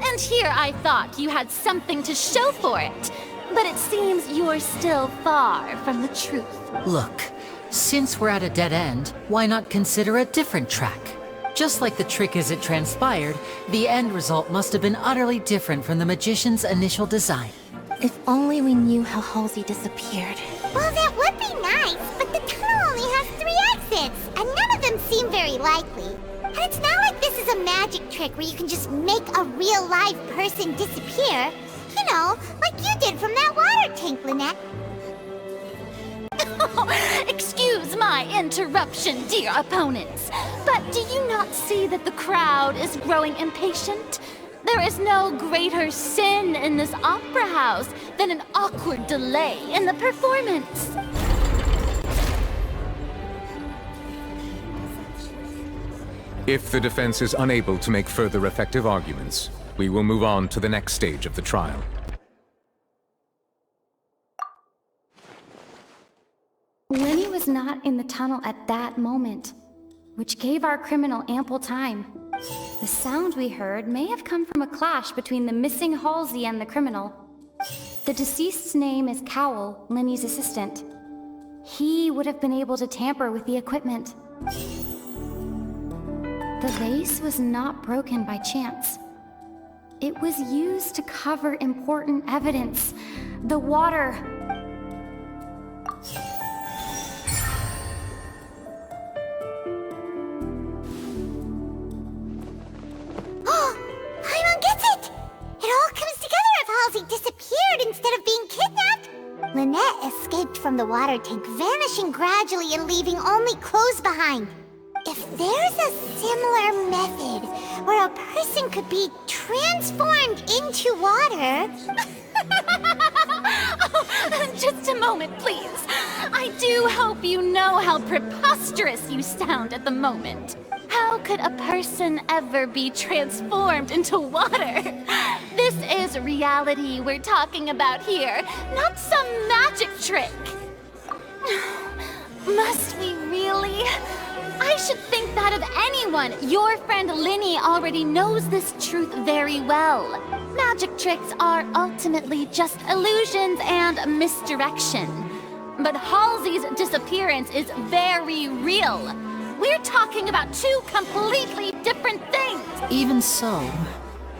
And here I thought you had something to show for it. But it seems you're still far from the truth. Look, since we're at a dead end, why not consider a different track? Just like the trick as it transpired, the end result must have been utterly different from the magician's initial design. If only we knew how Halsey disappeared. Well, that would be nice, but the tunnel only has 3 exits, and none of them seem very likely. And it's not like this is a magic trick where you can just make a real live person disappear. You know, like you did from that water tank, Lynette. Excuse my interruption, dear opponents, but do you not see that the crowd is growing impatient? There is no greater sin in this opera house than an awkward delay in the performance. If the defense is unable to make further effective arguments, we will move on to the next stage of the trial. Lenny was not in the tunnel at that moment, which gave our criminal ample time. The sound we heard may have come from a clash between the missing Halsey and the criminal. The deceased's name is Cowell, Lenny's assistant. He would have been able to tamper with the equipment. The vase was not broken by chance. It was used to cover important evidence. The water... from the water tank, vanishing gradually and leaving only clothes behind. If there's a similar method where a person could be transformed into water... Oh, just a moment, please. I do hope you know how preposterous you sound at the moment. How could a person ever be transformed into water? This is reality we're talking about here, not some magic trick. Must we really? I should think that of anyone. Your friend Linny already knows this truth very well. Magic tricks are ultimately just illusions and misdirection. But Halsey's disappearance is very real. We're talking about two completely different things. Even so,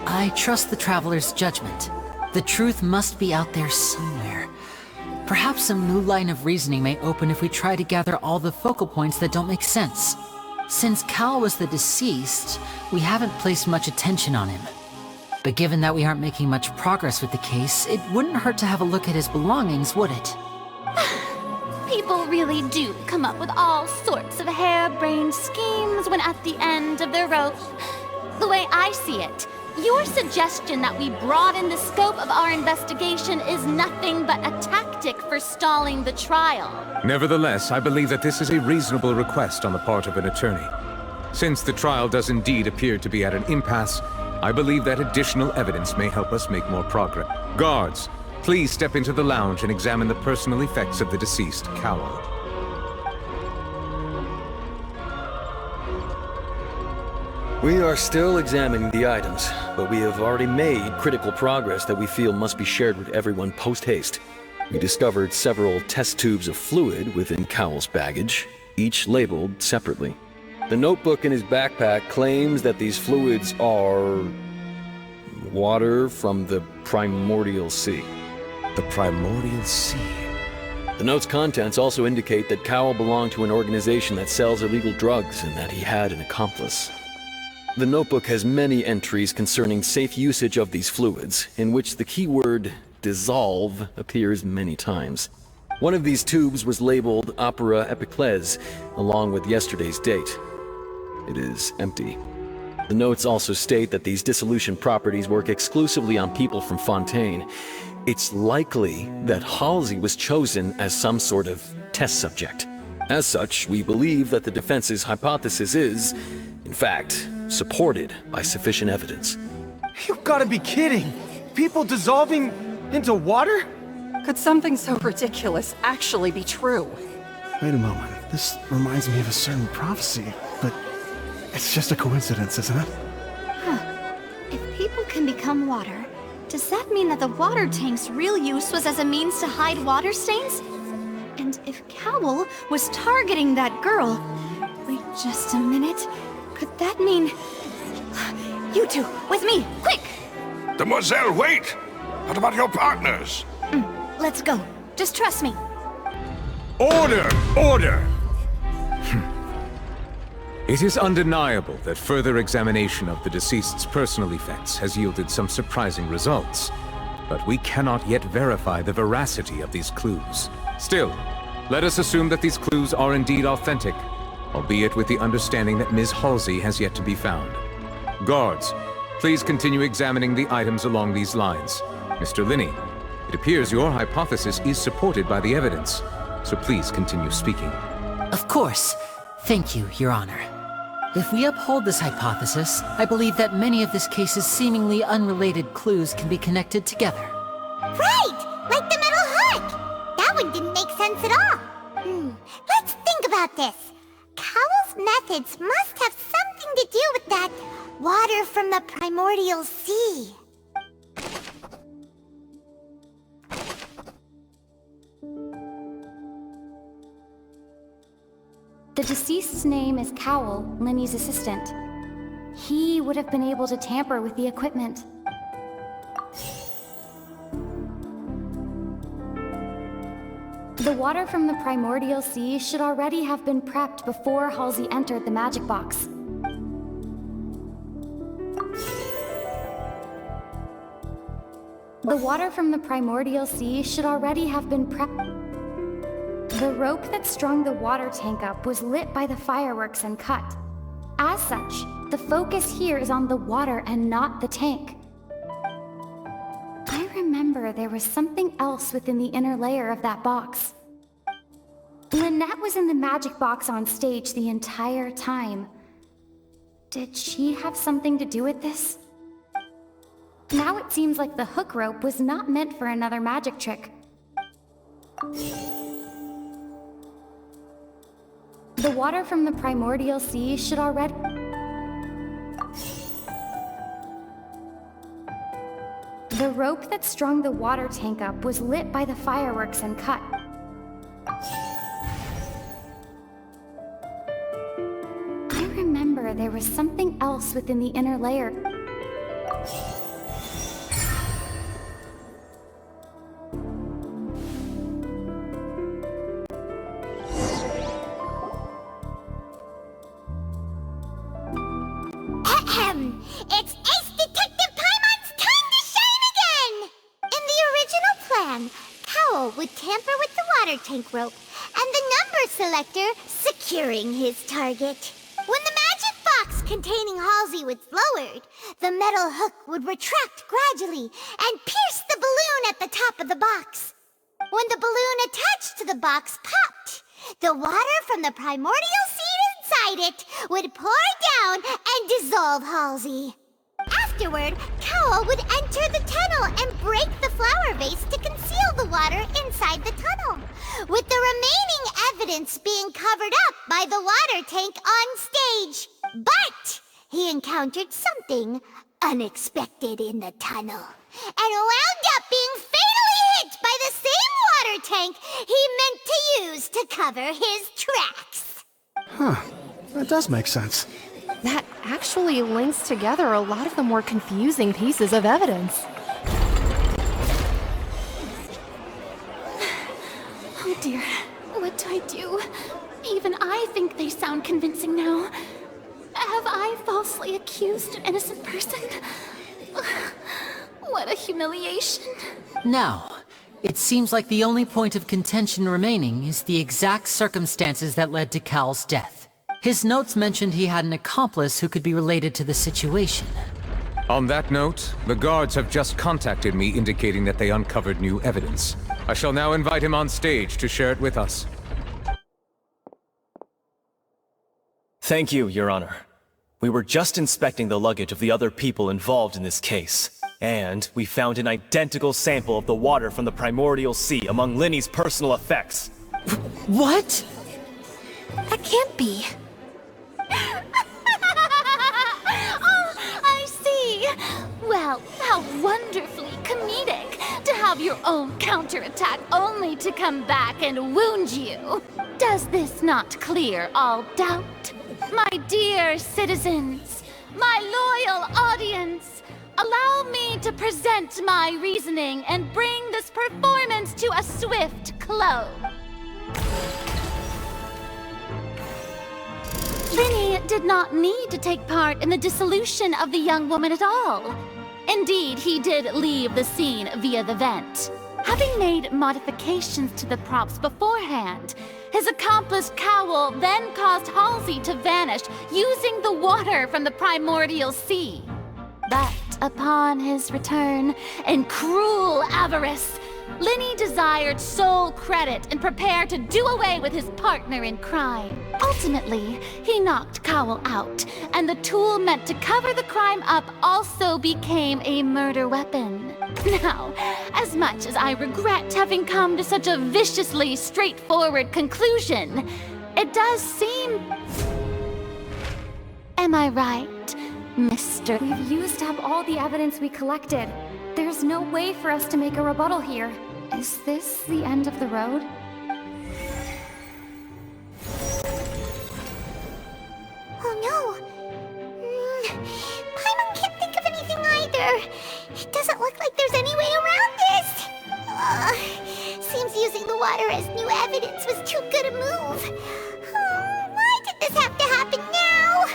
I trust the Traveler's judgment. The truth must be out there somewhere. Perhaps some new line of reasoning may open if we try to gather all the focal points that don't make sense. Since Cal was the deceased, we haven't placed much attention on him. But given that we aren't making much progress with the case, it wouldn't hurt to have a look at his belongings, would it? People really do come up with all sorts of harebrained schemes when at the end of the rope. The way I see it, your suggestion that we broaden the scope of our investigation is nothing but a tactic for stalling the trial. Nevertheless, I believe that this is a reasonable request on the part of an attorney. Since the trial does indeed appear to be at an impasse, I believe that additional evidence may help us make more progress. Guards, please step into the lounge and examine the personal effects of the deceased, Cowell. We are still examining the items, but we have already made critical progress that we feel must be shared with everyone post-haste. We discovered several test tubes of fluid within Cowell's baggage, each labeled separately. The notebook in his backpack claims that these fluids are... water from the primordial sea. The primordial sea? The note's contents also indicate that Cowell belonged to an organization that sells illegal drugs and that he had an accomplice. The notebook has many entries concerning safe usage of these fluids, in which the keyword dissolve appears many times. One of these tubes was labeled Opera Epiclese, along with yesterday's date. It is empty. The notes also state that these dissolution properties work exclusively on people from Fontaine. It's likely that Halsey was chosen as some sort of test subject. As such, we believe that the defense's hypothesis is, in fact, supported by sufficient evidence. You've gotta be kidding! People dissolving into water? Could something so ridiculous actually be true? Wait a moment. This reminds me of a certain prophecy, but it's just a coincidence, isn't it? Huh. If people can become water, does that mean that the water tank's real use was as a means to hide water stains? And if Cowell was targeting that girl... Wait just a minute. Could that mean... You two, with me, quick! Demoiselle, wait! What about your partners? Let's go. Just trust me. Order! Order! It is undeniable that further examination of the deceased's personal effects has yielded some surprising results, but we cannot yet verify the veracity of these clues. Still, let us assume that these clues are indeed authentic, albeit with the understanding that Ms. Halsey has yet to be found. Guards, please continue examining the items along these lines. Mr. Linney, it appears your hypothesis is supported by the evidence, so please continue speaking. Of course. Thank you, Your Honor. If we uphold this hypothesis, I believe that many of this case's seemingly unrelated clues can be connected together. Right! Like the metal hook! That one didn't make sense at all. Let's think about this. Cowell's methods must have something to do with that water from the primordial sea. The deceased's name is Cowell, Linny's assistant. He would have been able to tamper with the equipment. The water from the primordial sea should already have been prepped before Halsey entered the magic box. The water from the primordial sea should already have been prepped. The rope that strung the water tank up was lit by the fireworks and cut. As such, the focus here is on the water and not the tank. I remember there was something else within the inner layer of that box. Lynette was in the magic box on stage the entire time. Did she have something to do with this? Now it seems like the hook rope was not meant for another magic trick. The water from the primordial sea should already... The rope that strung the water tank up was lit by the fireworks and cut. I remember there was something else within the inner layer. It's Ace Detective Paimon's time to shine again! In the original plan, Cowell would tamper with the water tank rope and the number selector securing his target. When the magic box containing Halsey was lowered, the metal hook would retract gradually and pierce the balloon at the top of the box. When the balloon attached to the box popped, the water from the primordial seed inside it would pour down and dissolve Halsey. Afterward, Cowell would enter the tunnel and break the flower vase to conceal the water inside the tunnel, with the remaining evidence being covered up by the water tank on stage. But he encountered something unexpected in the tunnel, and wound up being fatally hit by the same water tank he meant to use to cover his tracks. Huh. That does make sense. That actually links together a lot of the more confusing pieces of evidence. Oh dear, what do I do? Even I think they sound convincing now. Have I falsely accused an innocent person? What a humiliation. Now, it seems like the only point of contention remaining is the exact circumstances that led to Cal's death. His notes mentioned he had an accomplice who could be related to the situation. On that note, the guards have just contacted me indicating that they uncovered new evidence. I shall now invite him on stage to share it with us. Thank you, Your Honor. We were just inspecting the luggage of the other people involved in this case, and we found an identical sample of the water from the primordial sea among Linny's personal effects. What? That can't be. Oh, I see. Well, how wonderfully comedic to have your own counterattack only to come back and wound you. Does this not clear all doubt? My dear citizens, my loyal audience, allow me to present my reasoning and bring this performance to a swift close. Linny did not need to take part in the dissolution of the young woman at all. Indeed, he did leave the scene via the vent. Having made modifications to the props beforehand, his accomplice Cowell then caused Halsey to vanish using the water from the primordial sea. But upon his return, in cruel avarice, Linny desired sole credit and prepared to do away with his partner in crime. Ultimately, he knocked Cowell out, and the tool meant to cover the crime up also became a murder weapon. Now, as much as I regret having come to such a viciously straightforward conclusion, it does seem... Am I right, Mr. We've used up all the evidence we collected. There's no way for us to make a rebuttal here. Is this the end of the road? Oh no! Paimon can't think of anything either. It doesn't look like there's any way around this. Seems using the water as new evidence was too good a move. Why did this have to happen now?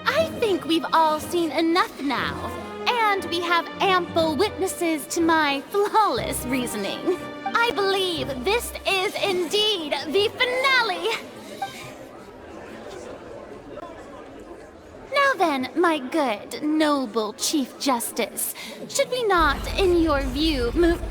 I think we've all seen enough now. And we have ample witnesses to my flawless reasoning. I I believe this is indeed the finale! Now then, my good, noble Chief Justice, should we not, in your view, move...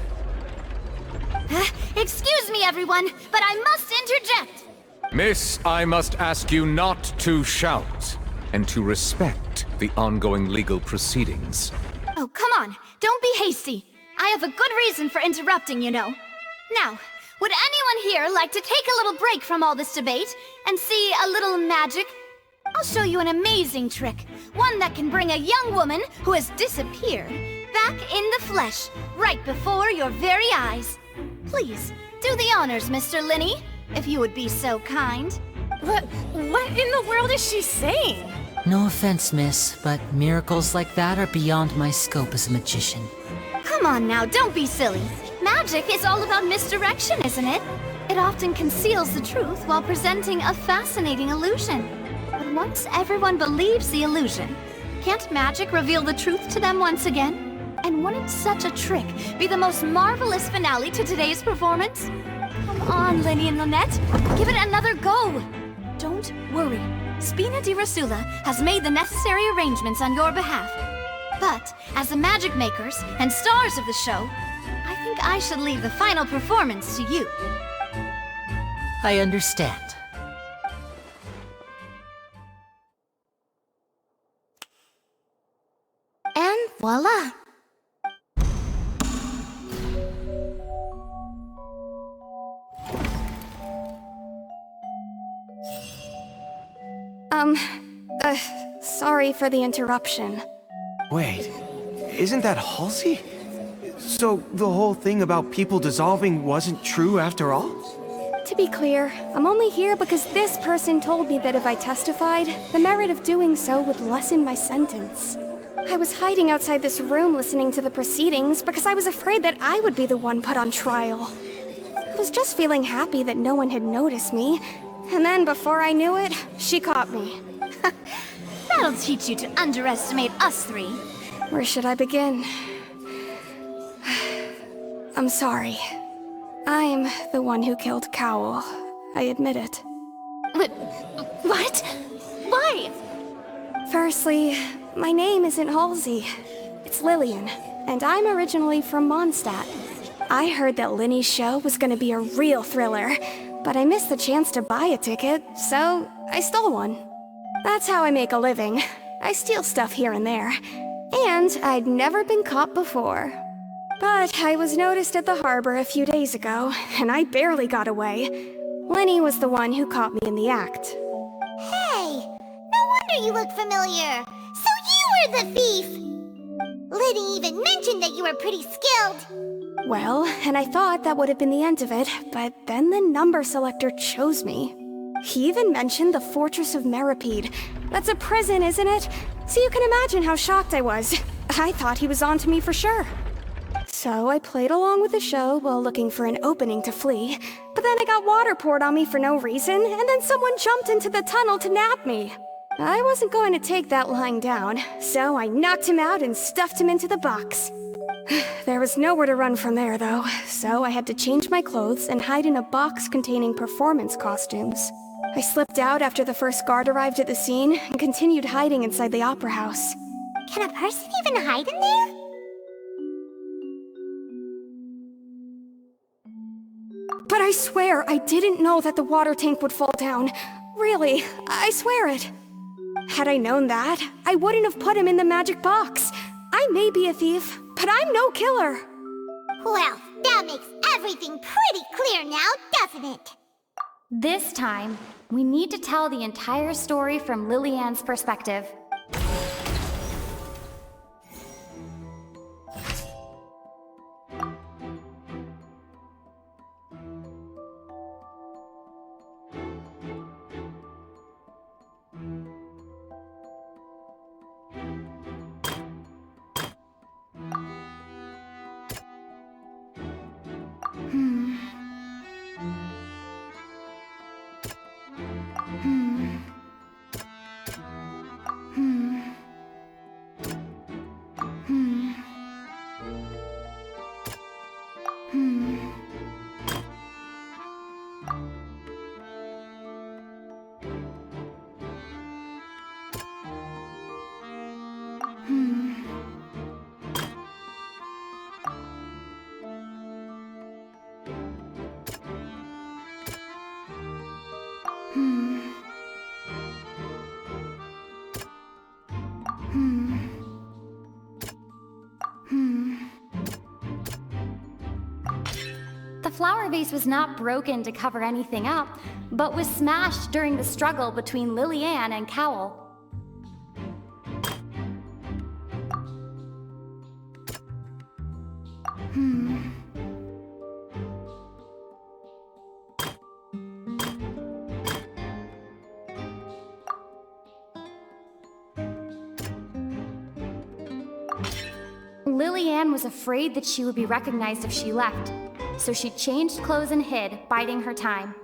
Excuse me, everyone, but I must interject! Miss, I must ask you not to shout, and to respect the ongoing legal proceedings. Oh, come on, don't be hasty. I have a good reason for interrupting, you know. Now, would anyone here like to take a little break from all this debate and see a little magic? I'll show you an amazing trick, one that can bring a young woman who has disappeared back in the flesh, right before your very eyes. Please, do the honors, Mr. Linny, if you would be so kind. What in the world is she saying? No offense, miss, but miracles like that are beyond my scope as a magician. Come on now, don't be silly. Magic is all about misdirection, isn't it? It often conceals the truth while presenting a fascinating illusion. But once everyone believes the illusion, can't magic reveal the truth to them once again? And wouldn't such a trick be the most marvelous finale to today's performance? Come on, Linny and Lynette, give it another go. Don't worry, Spina di Rosula has made the necessary arrangements on your behalf. But, as the magic makers and stars of the show, I think I should leave the final performance to you. I understand. And voila! Sorry for the interruption. Wait, isn't that Halsey? So the whole thing about people dissolving wasn't true after all? To be clear, I'm only here because this person told me that if I testified, the merit of doing so would lessen my sentence. I was hiding outside this room listening to the proceedings because I was afraid that I would be the one put on trial. I was just feeling happy that no one had noticed me, and then before I knew it, she caught me. That'll teach you to underestimate us three. Where should I begin? I'm sorry. I'm the one who killed Cowl. I admit it. What? Why? Firstly, my name isn't Halsey. It's Lillian, and I'm originally from Mondstadt. I heard that Linny's show was gonna be a real thriller, but I missed the chance to buy a ticket, so I stole one. That's how I make a living. I steal stuff here and there. And I'd never been caught before. But I was noticed at the harbor a few days ago, and I barely got away. Lenny was the one who caught me in the act. Hey, no wonder you look familiar. So you were the thief! Liddy even mentioned that you were pretty skilled. Well, and I thought that would have been the end of it, but then the number selector chose me. He even mentioned the Fortress of Meripede. That's a prison, isn't it? So you can imagine how shocked I was. I thought he was onto me for sure. So I played along with the show while looking for an opening to flee, but then I got water poured on me for no reason, and then someone jumped into the tunnel to nab me. I wasn't going to take that lying down, so I knocked him out and stuffed him into the box. There was nowhere to run from there, though, so I had to change my clothes and hide in a box containing performance costumes. I slipped out after the first guard arrived at the scene and continued hiding inside the opera house. Can a person even hide in there? But I swear I didn't know that the water tank would fall down. Really, I swear it. Had I known that, I wouldn't have put him in the magic box. I may be a thief, but I'm no killer. Well, that makes everything pretty clear now, doesn't it? This time, we need to tell the entire story from Lillian's perspective. The flower vase was not broken to cover anything up, but was smashed during the struggle between Lillian and Cowell. Lillian was afraid that she would be recognized if she left, so she changed clothes and hid, biding her time.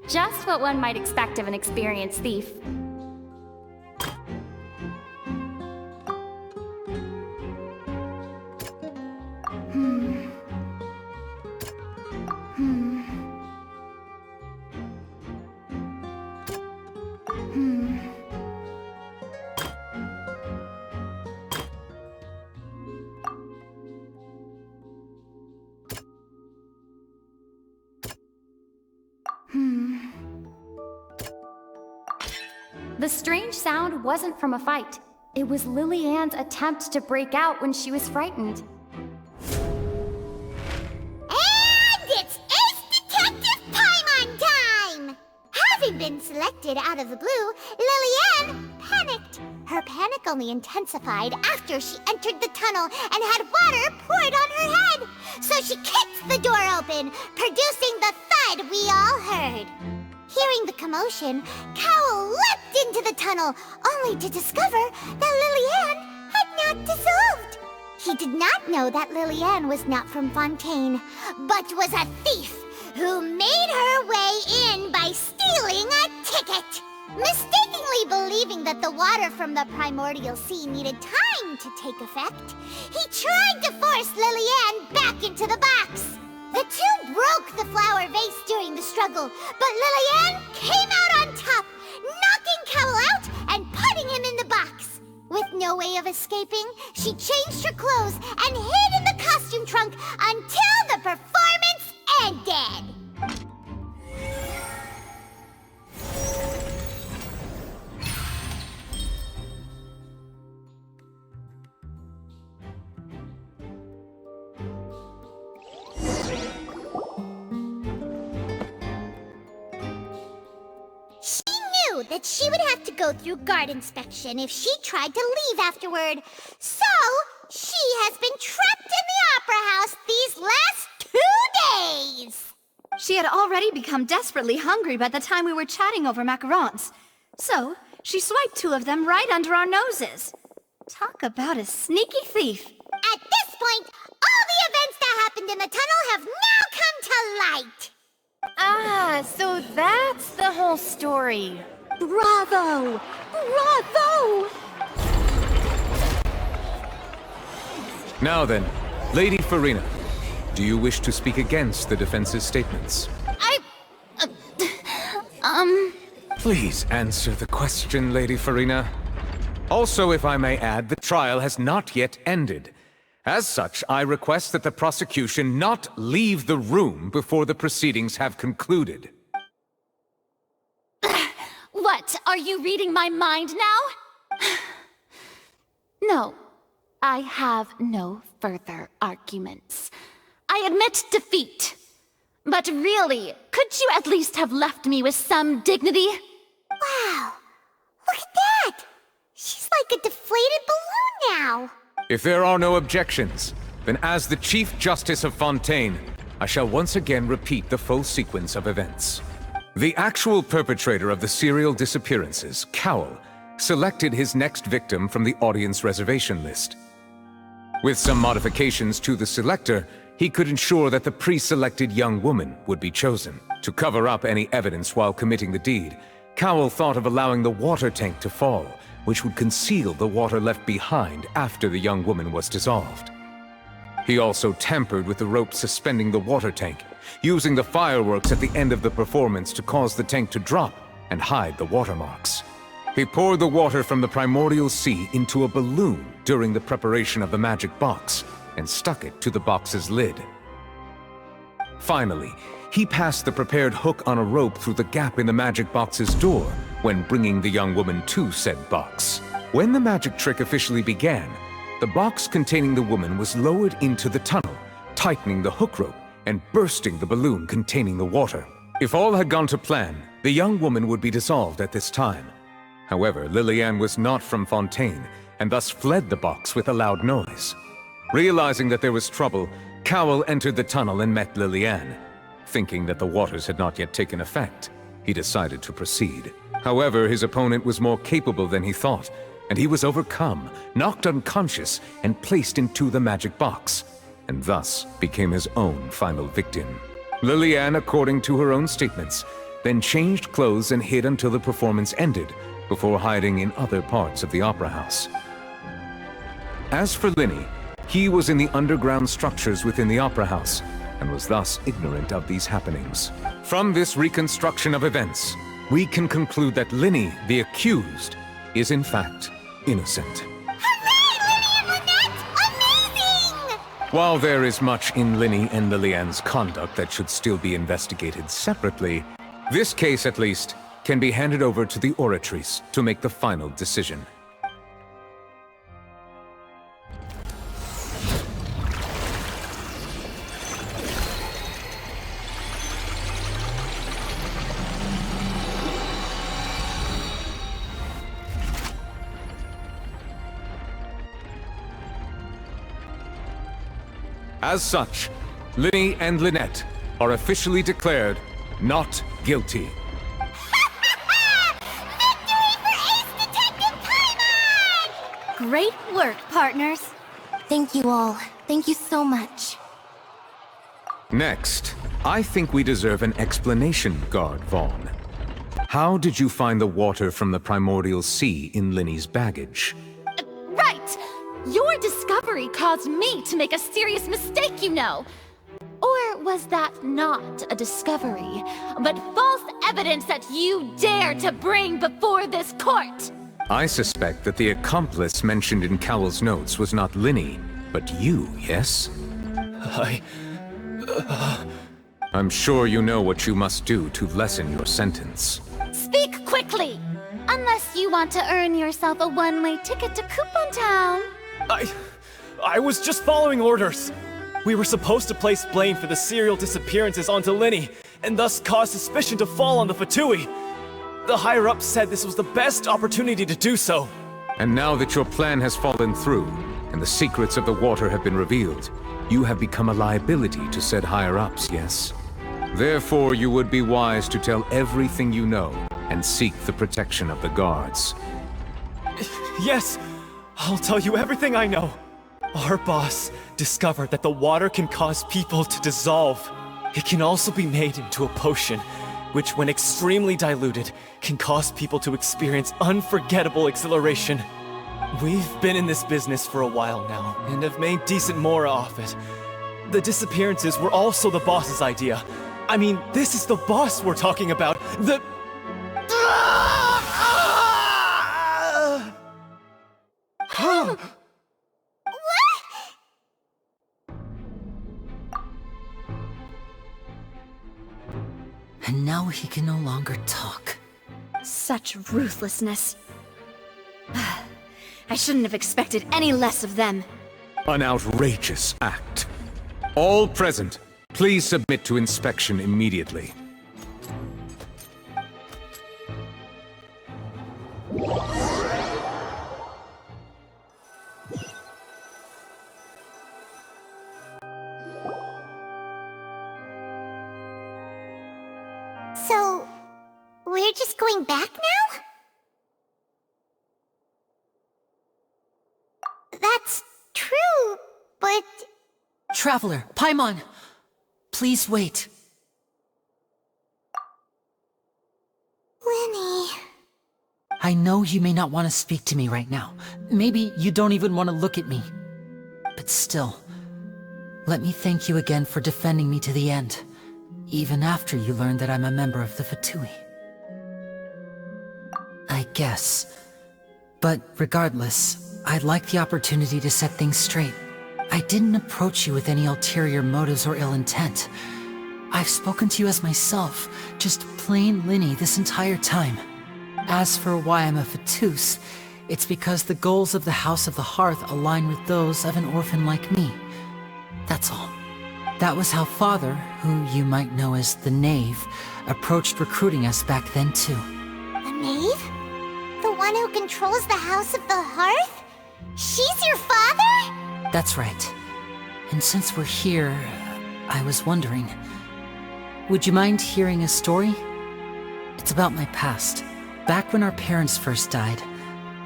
Just what one might expect of an experienced thief. The strange sound wasn't from a fight. It was Lillian's attempt to break out when she was frightened. And it's Ace Detective Paimon time! Having been selected out of the blue, Lillian panicked. Her panic only intensified after she entered the tunnel and had water poured on her head. So she kicked the door open, producing the thud we all heard. Hearing the commotion, Cowell leapt into the tunnel, only to discover that Lillian had not dissolved. He did not know that Lillian was not from Fontaine, but was a thief who made her way in by stealing a ticket. Mistakenly believing that the water from the primordial sea needed time to take effect, he tried to force Lillian back into the box. The two broke the flower vase during the struggle, but Lillian came out on top, knocking Cowell out and putting him in the box. With no way of escaping, she changed her clothes and hid in the costume trunk until the performance ended. That she would have to go through guard inspection if she tried to leave afterward. So, she has been trapped in the Opera House these last 2 days. She had already become desperately hungry by the time we were chatting over macarons. So, she swiped 2 of them right under our noses. Talk about a sneaky thief. At this point, all the events that happened in the tunnel have now come to light. Ah, so that's the whole story. Bravo! Bravo! Now then, Lady Farina, do you wish to speak against the defense's statements? Please answer the question, Lady Farina. Also, if I may add, the trial has not yet ended. As such, I request that the prosecution not leave the room before the proceedings have concluded. What? Are you reading my mind now? No, I have no further arguments. I admit defeat. But really, could you at least have left me with some dignity? Wow, look at that! She's like a deflated balloon now. If there are no objections, then as the Chief Justice of Fontaine, I shall once again repeat the full sequence of events. The actual perpetrator of the serial disappearances, Cowell, selected his next victim from the audience reservation list. With some modifications to the selector, he could ensure that the pre-selected young woman would be chosen. To cover up any evidence while committing the deed, Cowell thought of allowing the water tank to fall, which would conceal the water left behind after the young woman was dissolved. He also tampered with the rope suspending the water tank, using the fireworks at the end of the performance to cause the tank to drop and hide the watermarks. He poured the water from the primordial sea into a balloon during the preparation of the magic box and stuck it to the box's lid. Finally, he passed the prepared hook on a rope through the gap in the magic box's door when bringing the young woman to said box. When the magic trick officially began, the box containing the woman was lowered into the tunnel, tightening the hook rope and bursting the balloon containing the water. If all had gone to plan, the young woman would be dissolved at this time. However, Lillian was not from Fontaine, and thus fled the box with a loud noise. Realizing that there was trouble, Cowell entered the tunnel and met Lillian. Thinking that the waters had not yet taken effect, he decided to proceed. However, his opponent was more capable than he thought, and he was overcome, knocked unconscious, and placed into the magic box, and thus became his own final victim. Lillian, according to her own statements, then changed clothes and hid until the performance ended, before hiding in other parts of the opera house. As for Linny, he was in the underground structures within the opera house, and was thus ignorant of these happenings. From this reconstruction of events, we can conclude that Linny, the accused, is in fact innocent. While there is much in Linny and Lillian's conduct that should still be investigated separately, this case at least can be handed over to the Oratrice to make the final decision. As such, Linny and Lynette are officially declared not guilty. Great work, partners. Thank you all. Thank you so much. Next, I think we deserve an explanation, Guard Vaughn. How did you find the water from the primordial sea in Linny's baggage? Right! Your discovery caused me to make a serious mistake, you know. Or was that not a discovery, but false evidence that you dare to bring before this court? I suspect that the accomplice mentioned in Cowell's notes was not Linny, but you, yes? I'm sure you know what you must do to lessen your sentence. Speak quickly! Unless you want to earn yourself a one-way ticket to Coupon Town. I was just following orders. We were supposed to place blame for the serial disappearances onto Linny, and thus cause suspicion to fall on the Fatui. The higher-ups said this was the best opportunity to do so. And now that your plan has fallen through, and the secrets of the water have been revealed, you have become a liability to said higher-ups, yes? Therefore, you would be wise to tell everything you know, and seek the protection of the guards. Yes, I'll tell you everything I know. Our boss discovered that the water can cause people to dissolve. It can also be made into a potion, which when extremely diluted, can cause people to experience unforgettable exhilaration. We've been in this business for a while now, and have made decent more off it. The disappearances were also the boss's idea. I mean, this is the boss we're talking about. And now he can no longer talk. Such ruthlessness. I shouldn't have expected any less of them. An outrageous act. All present, please submit to inspection immediately. So, we're just going back now? That's true, but... Traveler, Paimon! Please wait. Linny... I know you may not want to speak to me right now. Maybe you don't even want to look at me. But still, let me thank you again for defending me to the end. Even after you learned that I'm a member of the Fatui. I guess. But regardless, I'd like the opportunity to set things straight. I didn't approach you with any ulterior motives or ill intent. I've spoken to you as myself, just plain Linny this entire time. As for why I'm a Fatus, it's because the goals of the House of the Hearth align with those of an orphan like me. That's all. That was how Father, who you might know as the Knave, approached recruiting us back then too. The Knave? The one who controls the House of the Hearth? She's your father? That's right. And since we're here, I was wondering, would you mind hearing a story? It's about my past. Back when our parents first died,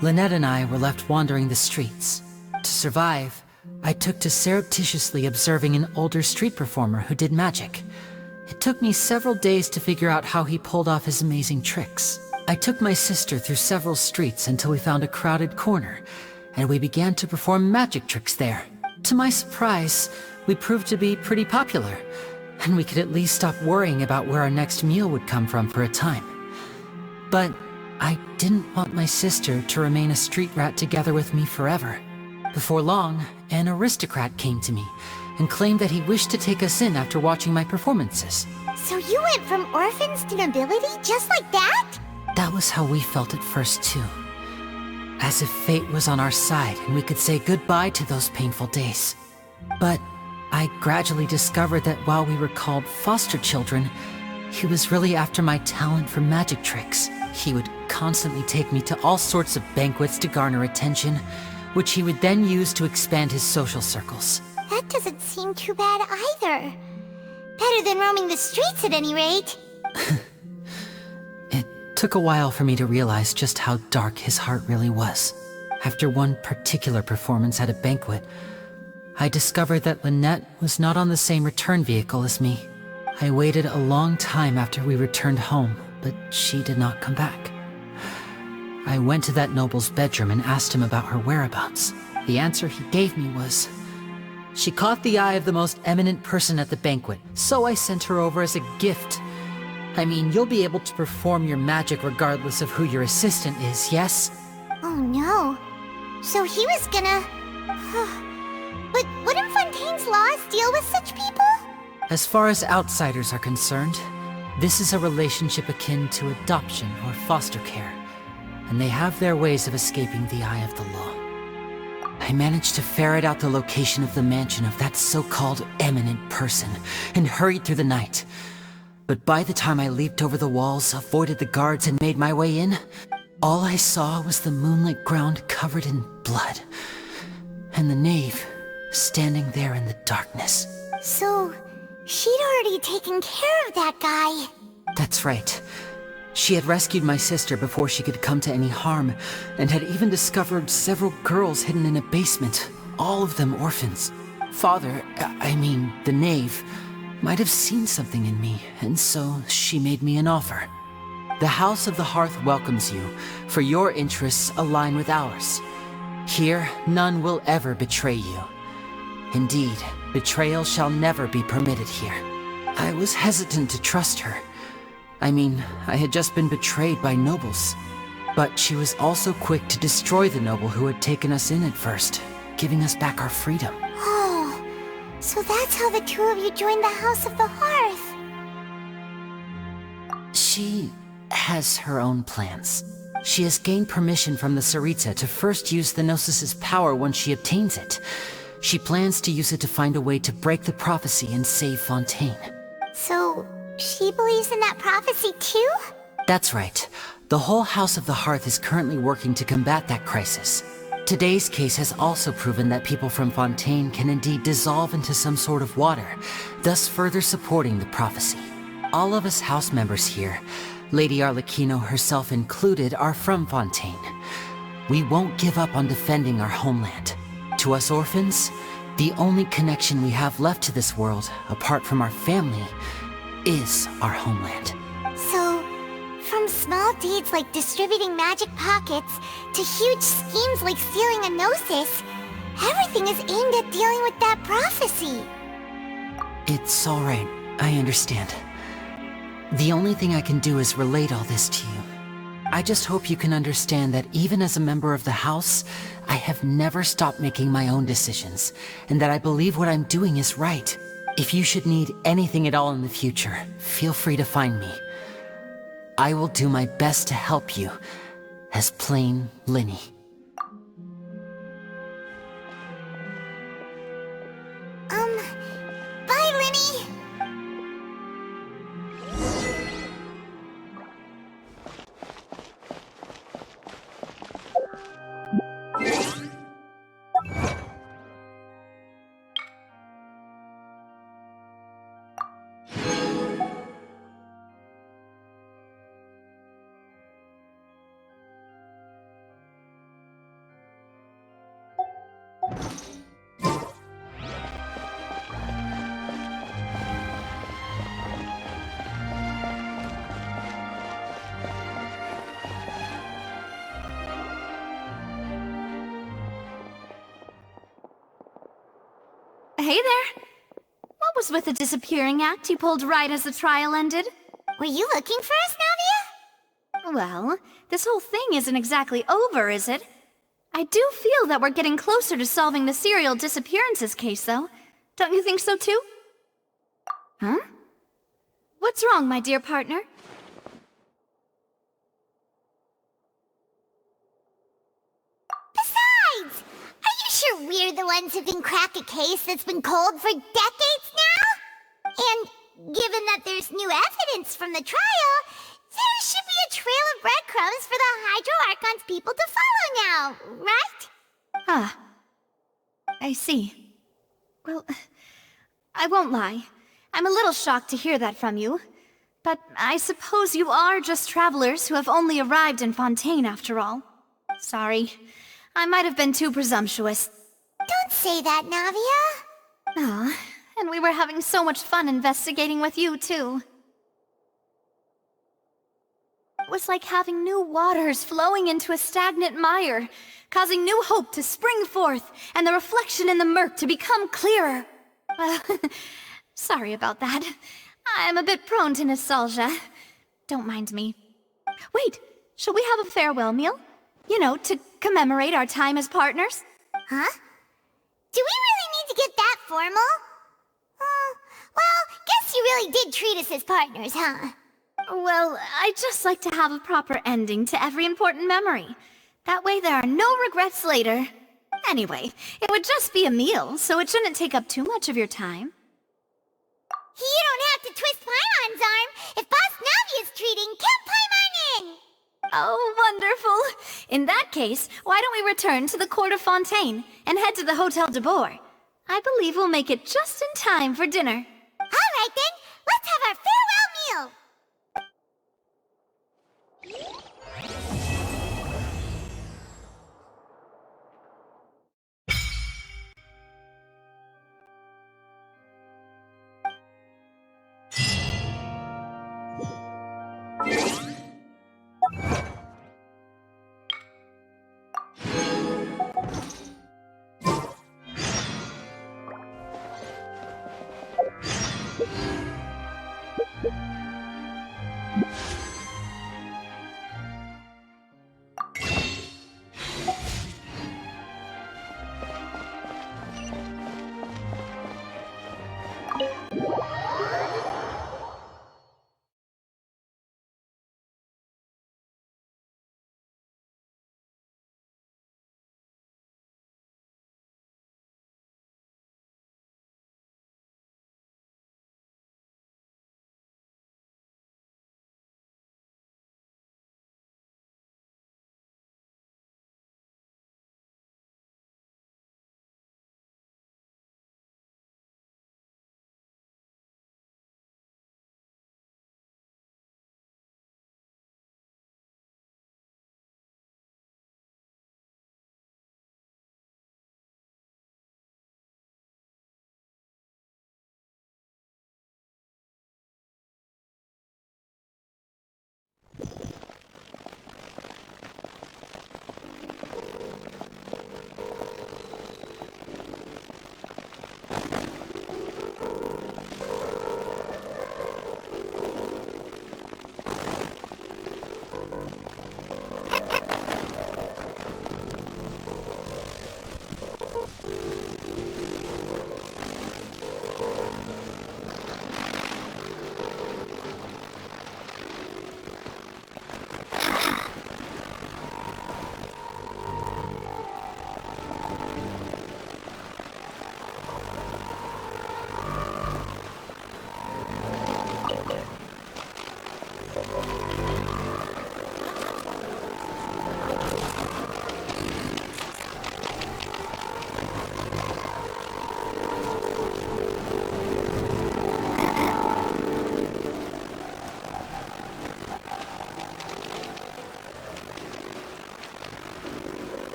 Lynette and I were left wandering the streets. To survive, I took to surreptitiously observing an older street performer who did magic. It took me several days to figure out how he pulled off his amazing tricks. I took my sister through several streets until we found a crowded corner, and we began to perform magic tricks there. To my surprise, we proved to be pretty popular, and we could at least stop worrying about where our next meal would come from for a time. But I didn't want my sister to remain a street rat together with me forever. Before long, an aristocrat came to me and claimed that he wished to take us in after watching my performances. So you went from orphans to nobility just like that? That was how we felt at first too. As if fate was on our side and we could say goodbye to those painful days. But I gradually discovered that while we were called foster children, he was really after my talent for magic tricks. He would constantly take me to all sorts of banquets to garner attention, which he would then use to expand his social circles. That doesn't seem too bad either. Better than roaming the streets at any rate. It took a while for me to realize just how dark his heart really was. After one particular performance at a banquet, I discovered that Lynette was not on the same return vehicle as me. I waited a long time after we returned home, but she did not come back. I went to that noble's bedroom and asked him about her whereabouts. The answer he gave me was, she caught the eye of the most eminent person at the banquet, so I sent her over as a gift. I mean, you'll be able to perform your magic regardless of who your assistant is, yes? Oh no. So he was gonna... But wouldn't Fontaine's laws deal with such people? As far as outsiders are concerned, this is a relationship akin to adoption or foster care, and they have their ways of escaping the eye of the law. I managed to ferret out the location of the mansion of that so-called eminent person, and hurried through the night. But by the time I leaped over the walls, avoided the guards, and made my way in, all I saw was the moonlit ground covered in blood, and the knave standing there in the darkness. So, she'd already taken care of that guy. That's right. She had rescued my sister before she could come to any harm, and had even discovered several girls hidden in a basement, all of them orphans. Father, the knave, might have seen something in me, and so she made me an offer. The House of the Hearth welcomes you, for your interests align with ours. Here, none will ever betray you. Indeed, betrayal shall never be permitted here. I was hesitant to trust her. I had just been betrayed by nobles. But she was also quick to destroy the noble who had taken us in at first, giving us back our freedom. Oh, so that's how the two of you joined the House of the Hearth. She has her own plans. She has gained permission from the Tsaritsa to first use the Gnosis's power once she obtains it. She plans to use it to find a way to break the prophecy and save Fontaine. So, she believes in that prophecy too? That's right. The whole House of the Hearth is currently working to combat that crisis. Today's case has also proven that people from Fontaine can indeed dissolve into some sort of water, thus further supporting the prophecy. All of us house members here, Lady Arlecchino herself included, are from Fontaine. We won't give up on defending our homeland. To us orphans, the only connection we have left to this world, apart from our family, is our homeland. So, from small deeds like distributing magic pockets to huge schemes like stealing a Gnosis, everything is aimed at dealing with that prophecy. It's all right. I understand. The only thing I can do is relate all this to you. I just hope you can understand that even as a member of the House, I have never stopped making my own decisions, and that I believe what I'm doing is right. If you should need anything at all in the future, feel free to find me. I will do my best to help you, as plain Linny. was with the disappearing act you pulled right as the trial ended? Were you looking for us, Navia? Well, this whole thing isn't exactly over, is it? I do feel that we're getting closer to solving the serial disappearances case, though. Don't you think so, too? Huh? What's wrong, my dear partner? Besides, are you sure we're the ones who can crack a case that's been cold for decades now? And given that there's new evidence from the trial, there should be a trail of breadcrumbs for the Hydro Archon's people to follow now, right? Ah. I see. Well, I won't lie. I'm a little shocked to hear that from you. But I suppose you are just travelers who have only arrived in Fontaine after all. Sorry. I might have been too presumptuous. Don't say that, Navia. Ah, and we were having so much fun investigating with you, too. It was like having new waters flowing into a stagnant mire, causing new hope to spring forth, and the reflection in the murk to become clearer. Well, sorry about that. I'm a bit prone to nostalgia. Don't mind me. Wait, shall we have a farewell meal? You know, to commemorate our time as partners? Huh? Do we really need to get that formal? Well, guess you really did treat us as partners, huh? Well, I'd just like to have a proper ending to every important memory. That way there are no regrets later. Anyway, it would just be a meal, so it shouldn't take up too much of your time. You don't have to twist Paimon's arm. If Boss Navia's treating, count Paimon in! Oh, wonderful. In that case, why don't we return to the Court of Fontaine and head to the Hotel de Boer? I believe we'll make it just in time for dinner. All right then, let's have our farewell meal!